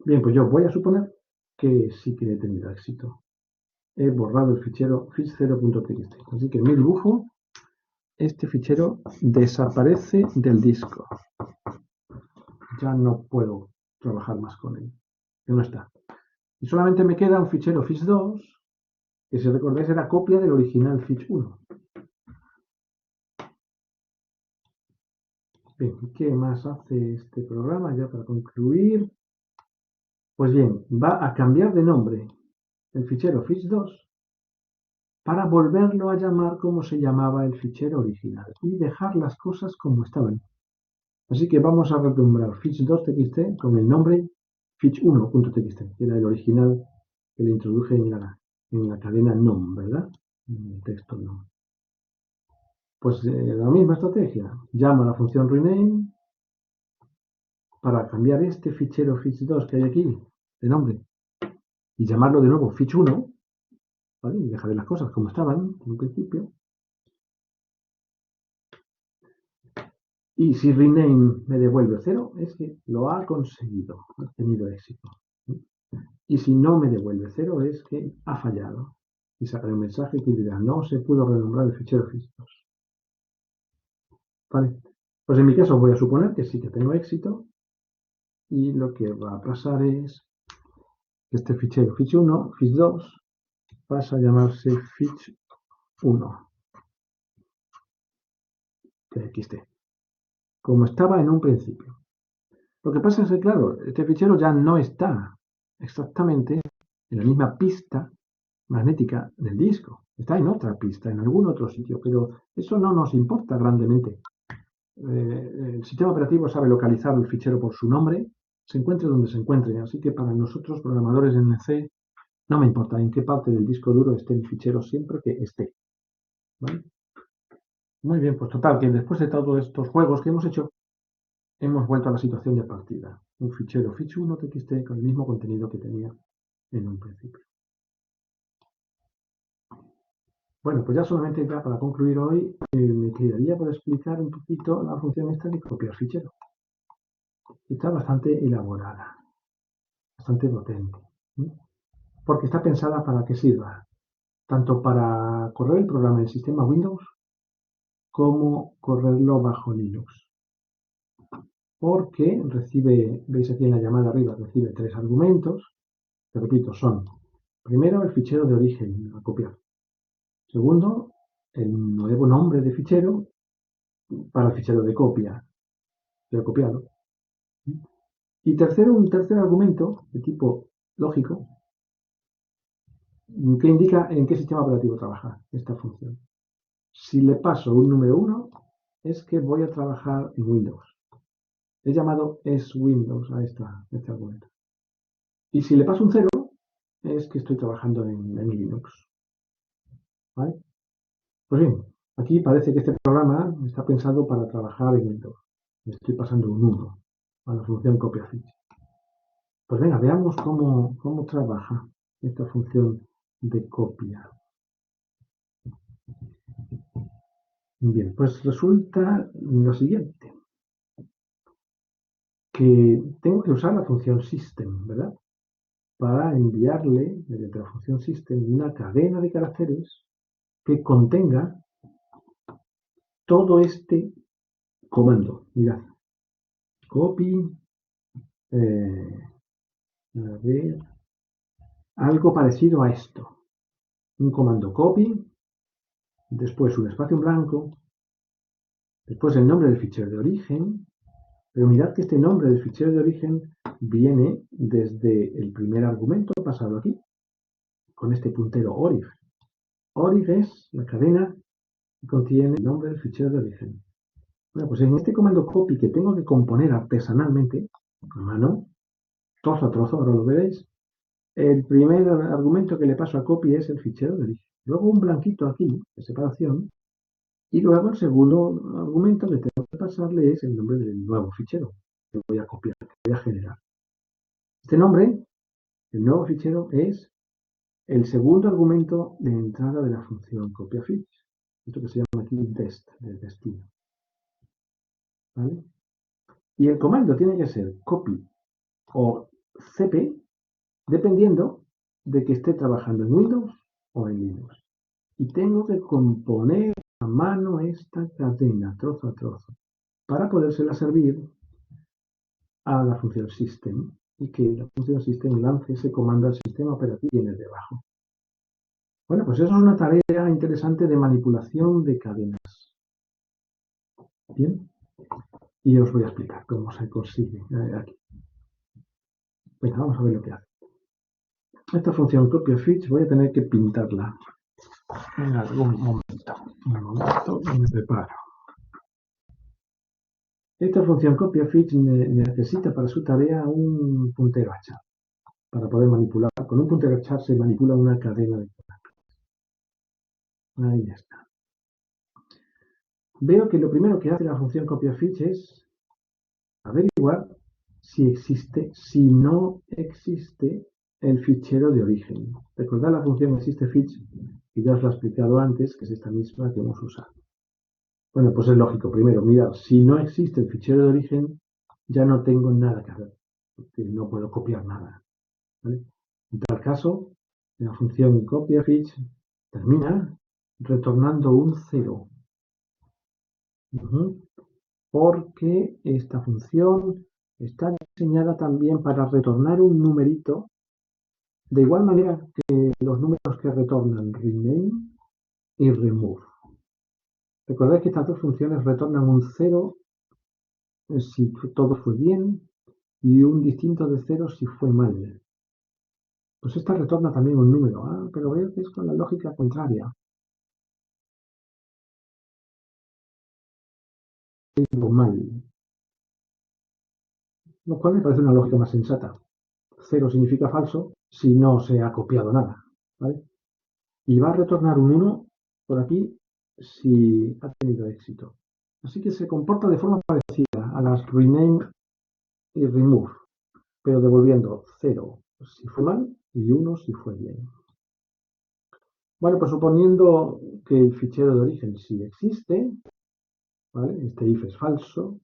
Bien, pues yo voy a suponer que sí que he tenido éxito. He borrado el fichero fich0.txt. Así que en mi dibujo, este fichero desaparece del disco. Ya no puedo trabajar más con él. Que no está. Y solamente me queda un fichero fich2, que si recordáis era copia del original fich1. Bien, ¿qué más hace este programa ya para concluir? Pues bien, va a cambiar de nombre el fichero fich2 para volverlo a llamar como se llamaba el fichero original y dejar las cosas como estaban. Así que vamos a renombrar fich2.txt con el nombre fich1.txt, que era el original que le introduje en la cadena nom, ¿verdad? En el texto nom. Pues la misma estrategia. Llamo a la función rename para cambiar este fichero fich2 que hay aquí de nombre y llamarlo de nuevo fich1, ¿vale? Y dejaré las cosas como estaban en un principio. Y si rename me devuelve 0, es que lo ha conseguido, ha tenido éxito. Y si no me devuelve 0, es que ha fallado. Y sacaré un mensaje que dirá no se pudo renombrar el fichero fich2. ¿Vale? Pues en mi caso voy a suponer que sí que tengo éxito. Y lo que va a pasar es que este fichero fich1, fich2, pasa a llamarse fich1.txt, como estaba en un principio. Lo que pasa es que, claro, este fichero ya no está exactamente en la misma pista magnética del disco. Está en otra pista, en algún otro sitio, pero eso no nos importa grandemente. El sistema operativo sabe localizar el fichero por su nombre, se encuentre donde se encuentre. Así que para nosotros, programadores en C, no me importa en qué parte del disco duro esté el fichero siempre que esté. ¿Vale? Muy bien, pues total, que después de todos estos juegos que hemos hecho, hemos vuelto a la situación de partida. Un fichero fich1.txt con el mismo contenido que tenía en un principio. Bueno, pues ya solamente ya para concluir hoy, me quedaría por explicar un poquito la función esta de copiar fichero. Está bastante elaborada, bastante potente, ¿sí? Porque está pensada para que sirva, tanto para correr el programa en el sistema Windows, como correrlo bajo Linux. Porque recibe, veis aquí en la llamada arriba, recibe 3 argumentos, que repito, son, primero el fichero de origen a copiar. Segundo, el nuevo nombre de fichero para el fichero de copia, de copiado. Y tercero, un tercer argumento de tipo lógico que indica en qué sistema operativo trabaja esta función. Si le paso un número 1, es que voy a trabajar en Windows. He llamado sWindows a este argumento. Y si le paso un 0, es que estoy trabajando en Linux. ¿Vale? Pues bien, aquí parece que este programa está pensado para trabajar en Windows. Le estoy pasando un 1 a la función copia ficha. Pues venga, veamos cómo trabaja esta función de copia. Bien, pues resulta lo siguiente, que tengo que usar la función system, ¿verdad? Para enviarle, mediante la función system, una cadena de caracteres que contenga todo este comando. Mirad, copy, a ver, algo parecido a esto. Un comando copy, después un espacio en blanco, después el nombre del fichero de origen, pero mirad que este nombre del fichero de origen viene desde el primer argumento pasado aquí, con este puntero orig. Orig es la cadena que contiene el nombre del fichero de origen. Bueno, pues en este comando copy que tengo que componer artesanalmente, a mano, trozo a trozo, ahora lo veréis, el primer argumento que le paso a copy es el fichero de origen. Luego un blanquito aquí, de separación, y luego el segundo argumento que tengo que pasarle es el nombre del nuevo fichero que voy a copiar, que voy a generar. Este nombre, el nuevo fichero, es el segundo argumento de entrada de la función copiaFich. Esto que se llama aquí dest, de destino. ¿Vale? Y el comando tiene que ser copy o cp, dependiendo de que esté trabajando en Windows o en Linux. Y tengo que componer a mano esta cadena, trozo a trozo, para podérsela servir a la función system y que la función system lance ese comando al sistema operativo que viene debajo. Bueno, pues eso es una tarea interesante de manipulación de cadenas. Bien, y os voy a explicar cómo se consigue aquí. Venga, vamos a ver lo que hace. Esta función copiaFich voy a tener que pintarla en algún momento. Un momento, me preparo. Esta función copiaFich necesita para su tarea un puntero a char para poder manipular. Con un puntero a char se manipula una cadena de caracteres. Ahí está. Veo que lo primero que hace la función copiaFich es averiguar si no existe el fichero de origen. Recordad la función existeFich, que ya os lo he explicado antes, que es esta misma que hemos usado. Bueno, pues es lógico. Primero, mirad, si no existe el fichero de origen, ya no tengo nada que hacer, porque no puedo copiar nada. ¿Vale? En tal caso, la función copiaFich termina retornando un 0. Porque esta función está diseñada también para retornar un numerito De igual manera que los números que retornan rename y remove. Recordad que estas dos funciones retornan un 0 si todo fue bien y un distinto de 0 si fue mal. Pues esta retorna también un número, pero veo que es con la lógica contraria. Algo mal. Lo cual me parece una lógica más sensata. 0 significa falso si no se ha copiado nada, ¿vale? Y va a retornar un 1 por aquí si ha tenido éxito. Así que se comporta de forma parecida a las rename y remove, pero devolviendo 0 si fue mal y 1 si fue bien. Bueno, pues suponiendo que el fichero de origen sí existe, ¿vale? Este if es falso,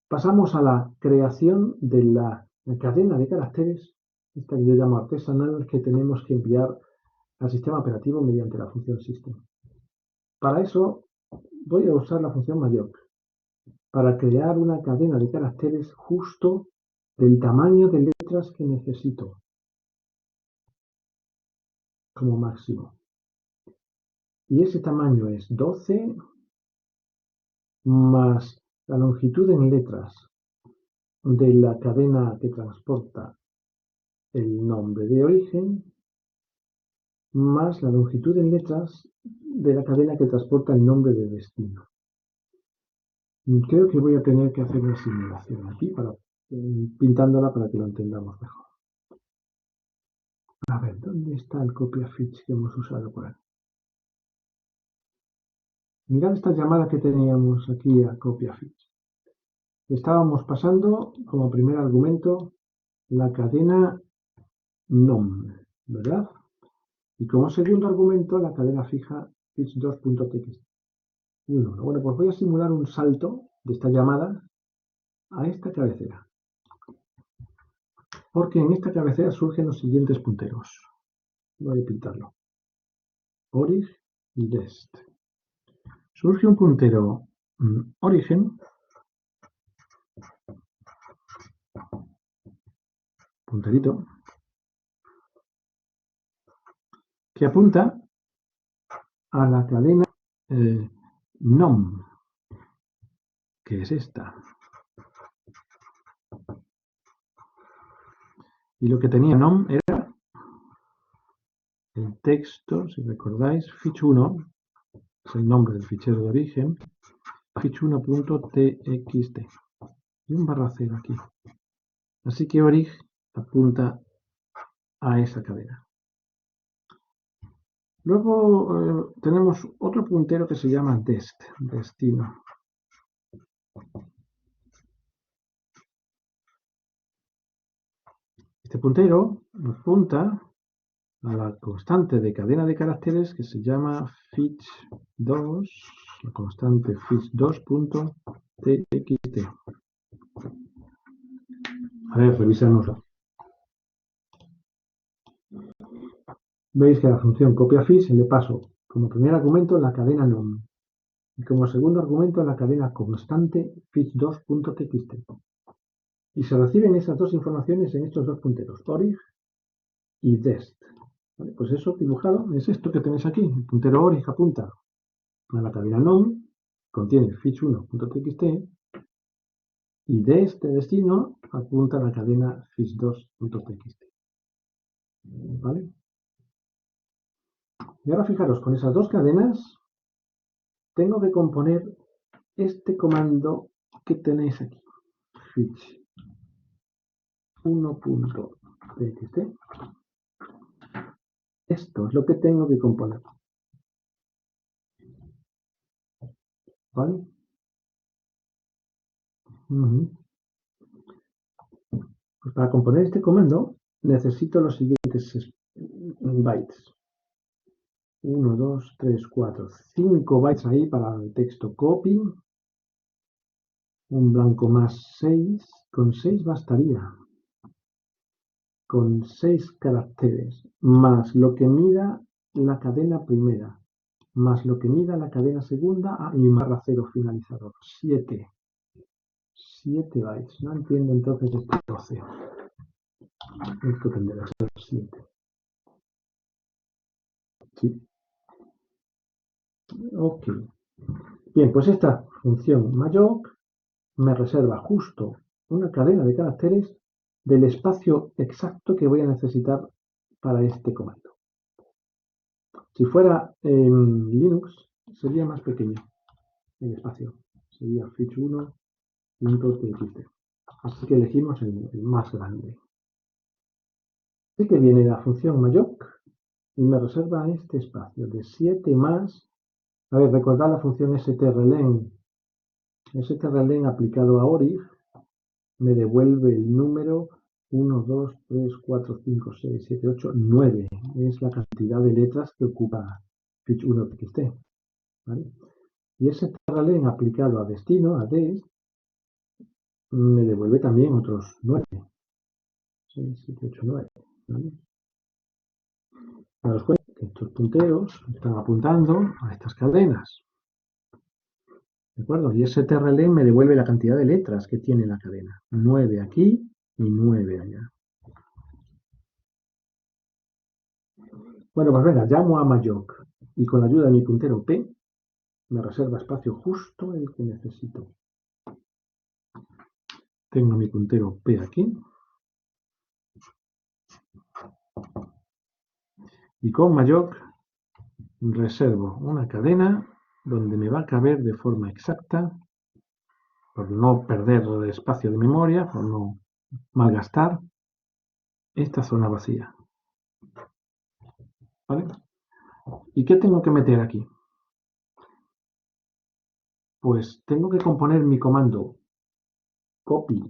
pasamos a la creación de la cadena de caracteres, esta que yo llamo artesanal, que tenemos que enviar al sistema operativo mediante la función system. Para eso voy a usar la función malloc para crear una cadena de caracteres justo del tamaño de letras que necesito como máximo. Y ese tamaño es 12 más la longitud en letras de la cadena que transporta el nombre de origen más la longitud en letras de la cadena que transporta el nombre de destino. Creo que voy a tener que hacer una simulación aquí pintándola para que lo entendamos mejor. A ver, ¿dónde está el CopiaFitch que hemos usado por aquí? Mirad esta llamada que teníamos aquí a CopiaFitch. Estábamos pasando como primer argumento la cadena nom, ¿verdad? Y como segundo argumento la cadena fija fitch2.txt. Bueno, pues voy a simular un salto de esta llamada a esta cabecera. Porque en esta cabecera surgen los siguientes punteros. Voy a pintarlo. Orig y dest. Surge un puntero origen, punterito, que apunta a la cadena nom, que es esta. Y lo que tenía nom era el texto, si recordáis, fitch1, es el nombre del fichero de origen, fitch1.txt. Y un /0 aquí. Así que orig apunta a esa cadena. Luego tenemos otro puntero que se llama dest, destino. Este puntero apunta a la constante de cadena de caracteres que se llama fitch2, la constante fitch2.txt. A ver, revisémoslo. Veis que a la función CopiaFitch le paso como primer argumento la cadena nom y como segundo argumento la cadena constante fitch2.txt. Y se reciben esas dos informaciones en estos dos punteros, orig y dest. ¿Vale? Pues eso dibujado es esto que tenéis aquí. El puntero orig apunta a la cadena nom, contiene fitch1.txt y dest de destino apunta a la cadena fitch2.txt. ¿Vale? Y ahora fijaros, con esas dos cadenas tengo que componer este comando que tenéis aquí, fitch1.txt. Esto es lo que tengo que componer. ¿Vale? Pues para componer este comando necesito los siguientes bytes. 1, 2, 3, 4, 5 bytes ahí para el texto copy. Un blanco más 6. Con 6 bastaría. Con 6 caracteres. Más lo que mida la cadena primera. Más lo que mida la cadena segunda. Y un /0 finalizador. 7. 7 bytes. No entiendo entonces este 12. Esto tendrá que ser 7. Sí. Ok. Bien, pues esta función malloc me reserva justo una cadena de caracteres del espacio exacto que voy a necesitar para este comando. Si fuera en Linux, sería más pequeño el espacio. Sería fich1.txt. Así que elegimos el más grande. Así que viene la función malloc y me reserva este espacio de 7 más. A ver, recordad la función strlen. Strlen aplicado a orig me devuelve el número 1, 2, 3, 4, 5, 6, 7, 8, 9. Es la cantidad de letras que ocupa fich1.txt. ¿Vale? Y ese strlen aplicado a destino, a dest, me devuelve también otros 9. 6, 7, 8, 9. ¿Vale? Daos cuenta que estos punteros están apuntando a estas cadenas. ¿De acuerdo? Y ese strlen me devuelve la cantidad de letras que tiene la cadena. 9 aquí y 9 allá. Bueno, pues venga, llamo a malloc y con la ayuda de mi puntero P me reserva espacio justo el que necesito. Tengo mi puntero P aquí. Y con malloc reservo una cadena donde me va a caber de forma exacta, por no perder espacio de memoria, por no malgastar, esta zona vacía. ¿Vale? ¿Y qué tengo que meter aquí? Pues tengo que componer mi comando copy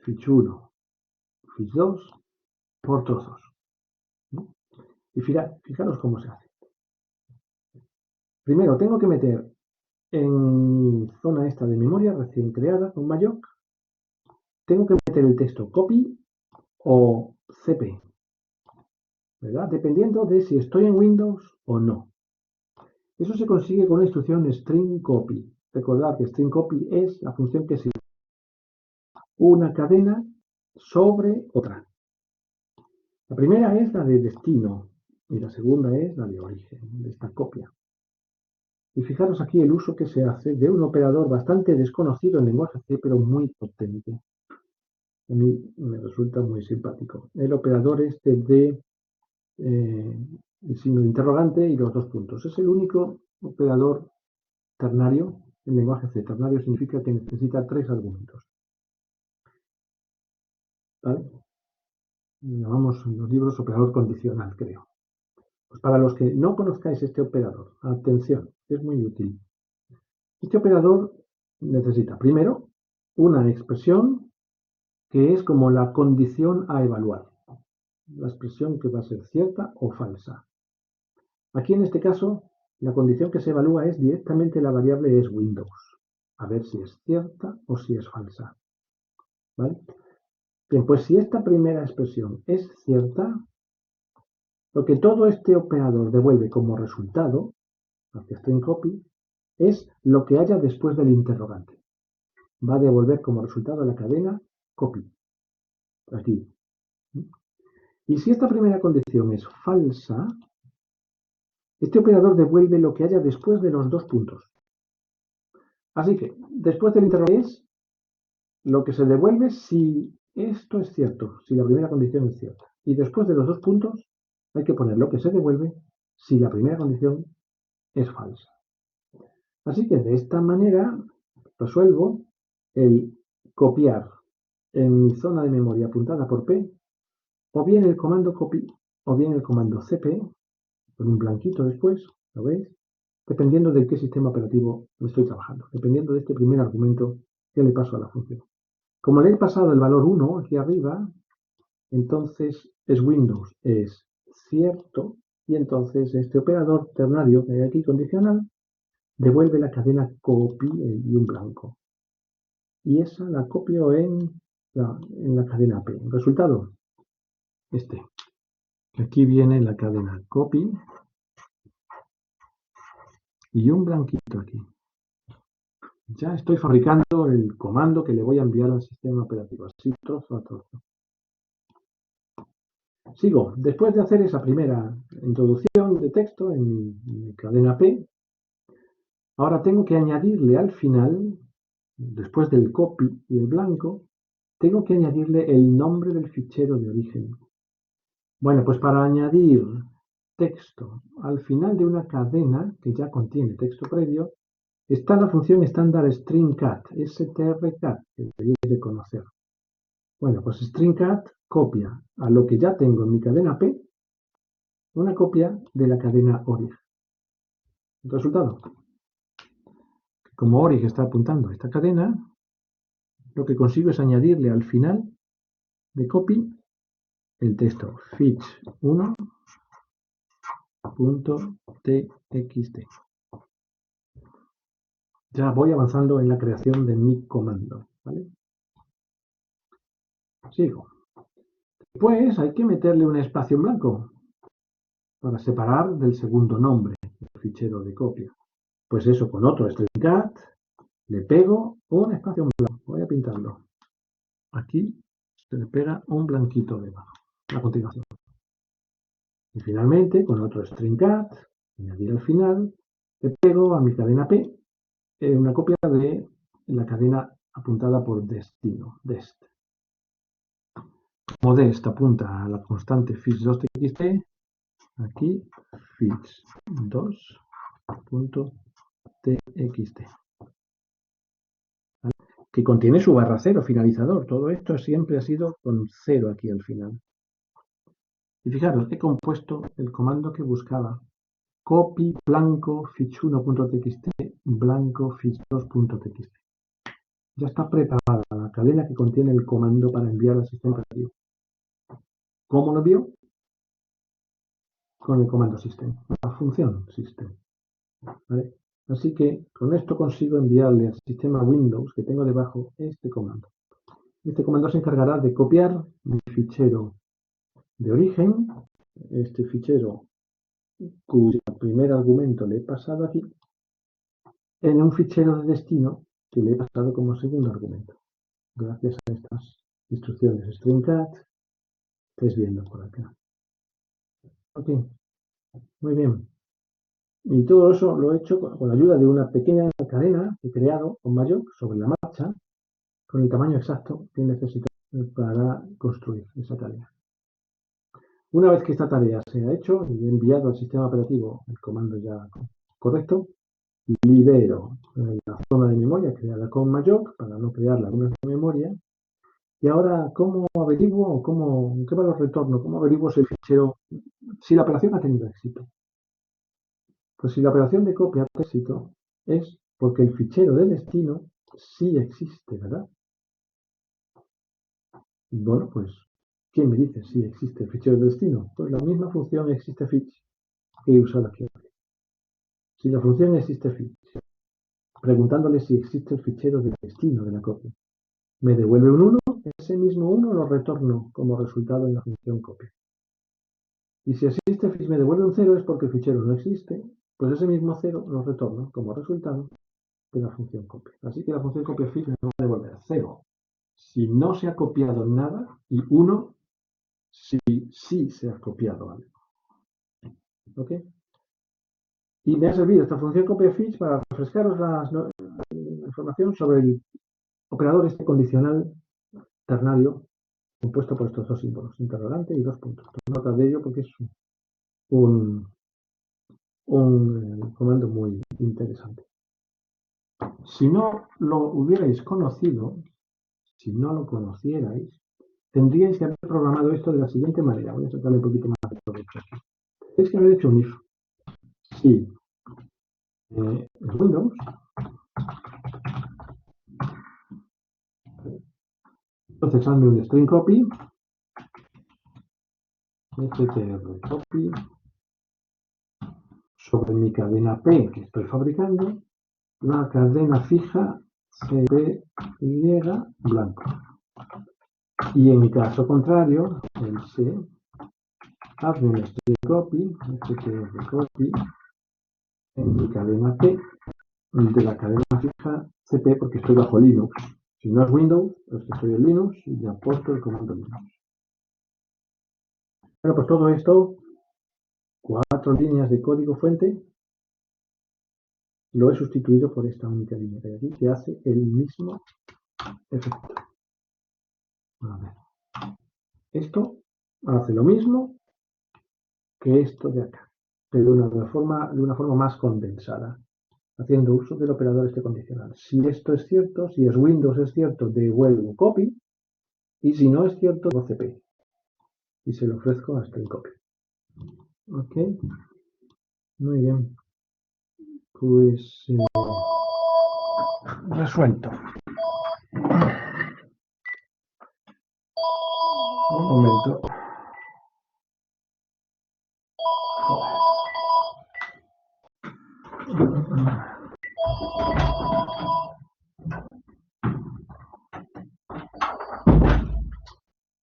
fich1, fich2 por trozos. ¿No? Y fijaros cómo se hace. Primero tengo que meter en mi zona esta de memoria recién creada con malloc, tengo que meter el texto copy o cp, ¿verdad? Dependiendo de si estoy en Windows o no. Eso se consigue con la instrucción string copy. Recordad que string copy es la función que sirve una cadena sobre otra. La primera es la de destino y la segunda es la de origen, de esta copia. Y fijaros aquí el uso que se hace de un operador bastante desconocido en lenguaje C, pero muy potente. A mí me resulta muy simpático. El operador este de el signo de interrogante y los dos puntos. Es el único operador ternario en lenguaje C. Ternario significa que necesita 3 argumentos. ¿Vale? Llamamos en los libros operador condicional, creo. Pues para los que no conozcáis este operador, atención, es muy útil. Este operador necesita primero una expresión que es como la condición a evaluar. La expresión que va a ser cierta o falsa. Aquí en este caso, la condición que se evalúa es directamente la variable es Windows. A ver si es cierta o si es falsa. ¿Vale? Bien, pues si esta primera expresión es cierta, lo que todo este operador devuelve como resultado, hacia string copy, es lo que haya después del interrogante. Va a devolver como resultado la cadena copy. Aquí. Y si esta primera condición es falsa, este operador devuelve lo que haya después de los dos puntos. Así que, después del interrogante es lo que se devuelve si esto es cierto, si la primera condición es cierta. Y después de los dos puntos hay que poner lo que se devuelve si la primera condición es falsa. Así que de esta manera resuelvo el copiar en mi zona de memoria apuntada por P, o bien el comando copy, o bien el comando cp, con un blanquito después, ¿lo veis? Dependiendo de qué sistema operativo estoy trabajando, dependiendo de este primer argumento que le paso a la función. Como le he pasado el valor 1 aquí arriba, entonces es Windows, es cierto, y entonces este operador ternario que hay aquí condicional devuelve la cadena copy y un blanco. Y esa la copio en la cadena P. El resultado, este. Aquí viene la cadena copy y un blanquito aquí. Ya estoy fabricando el comando que le voy a enviar al sistema operativo, así trozo a trozo. Sigo. Después de hacer esa primera introducción, de texto en mi cadena P. Ahora tengo que añadirle al final, después del copy y el blanco, tengo que añadirle el nombre del fichero de origen. Bueno, pues para añadir texto al final de una cadena que ya contiene texto previo, está la función estándar stringcat, strcat, que deberíais de conocer. Bueno, pues stringcat copia a lo que ya tengo en mi cadena P, una copia de la cadena orig. El resultado, como orig está apuntando a esta cadena, lo que consigo es añadirle al final de copy el texto fetch1.txt. Ya voy avanzando en la creación de mi comando, ¿vale? Sigo. Después hay que meterle un espacio en blanco para separar del segundo nombre del fichero de copia. Pues eso, con otro stringcat le pego un espacio en blanco. Voy a pintarlo. Aquí se le pega un blanquito debajo, a continuación. Y finalmente, con otro stringcat, añadir al final, le pego a mi cadena P una copia de la cadena apuntada por destino, dest. Como dest apunta a la constante fetch2.txt, aquí fetch2.txt, ¿vale? Que contiene su barra cero finalizador. Todo esto siempre ha sido con cero aquí al final. Y fijaros, he compuesto el comando que buscaba. Copy blanco fetch1.txt blanco fetch2.txt. Ya está preparada la cadena que contiene el comando para enviar al sistema operativo. ¿Cómo lo envío? Con el comando system, la función system, ¿vale? Así que con esto consigo enviarle al sistema Windows que tengo debajo este comando. Este comando se encargará de copiar mi fichero de origen, este fichero cuyo primer argumento le he pasado aquí, en un fichero de destino que le he pasado como segundo argumento. Gracias a estas instrucciones stringcat, estáis viendo por acá. Ok, muy bien. Y todo eso lo he hecho con la ayuda de una pequeña cadena que he creado con Majok sobre la marcha, con el tamaño exacto que necesito para construir esa tarea. Una vez que esta tarea se ha hecho y he enviado al sistema operativo el comando ya correcto, libero la zona de memoria creada con Majok para no crear lagunas de memoria. Y ahora, ¿cómo averiguo o qué valor retorno? ¿Cómo averiguo si el fichero, si la operación ha tenido éxito? Pues si la operación de copia ha éxito, es porque el fichero de destino sí existe, ¿verdad? Bueno, pues, ¿quién me dice si existe el fichero de destino? Pues la misma función existFetch que he usado aquí. Si la función existFetch, preguntándole si existe el fichero de destino de la copia, me devuelve un 1, ese mismo 1 lo retorno como resultado en la función copia. Y si existFetch me devuelve un 0 es porque el fichero no existe, pues ese mismo 0 lo retorno como resultado de la función copia. Así que la función copia.fetch me va a devolver 0 si no se ha copiado nada y 1 si sí se ha copiado algo. ¿Ok? Y me ha servido esta función copia.fetch para refrescaros la información sobre el operador este condicional ternario compuesto por estos dos símbolos, interrogante y dos puntos. Toma nota de ello porque es un comando muy interesante. Si no lo hubierais conocido, si no lo conocierais, tendríais que haber programado esto de la siguiente manera. Voy a sacarle un poquito más de provecho aquí. Tenéis que haber hecho un if. Si Windows, entonces hazme un string copy, str copy, sobre mi cadena P que estoy fabricando, la cadena fija cpy blanco. Y en caso contrario, el C, hazme un string copy, str copy, en mi cadena P de la cadena fija cp porque estoy bajo Linux. Si no es Windows, es que estoy en Linux y ya aporto el comando Linux. Bueno, pues todo esto, 4 4 líneas de código fuente, lo he sustituido por esta única línea de aquí que hace el mismo efecto. A ver. Esto hace lo mismo que esto de acá, pero de una forma más condensada, haciendo uso del operador este condicional. Si esto es cierto, si es Windows es cierto, devuelvo copy, y si no es cierto, devuelvo CP. Y se lo ofrezco a string copy. Ok, muy bien. Pues resuelto. Un momento.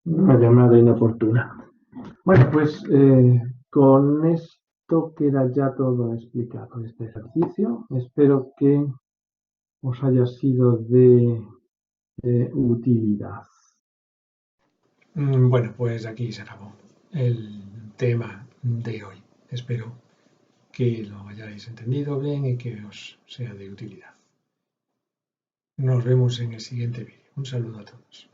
Una llamada inoportuna. Bueno, pues con esto queda ya todo explicado este ejercicio. Espero que os haya sido de utilidad. Bueno, pues aquí se acabó el tema de hoy. Espero que lo hayáis entendido bien y que os sea de utilidad. Nos vemos en el siguiente vídeo. Un saludo a todos.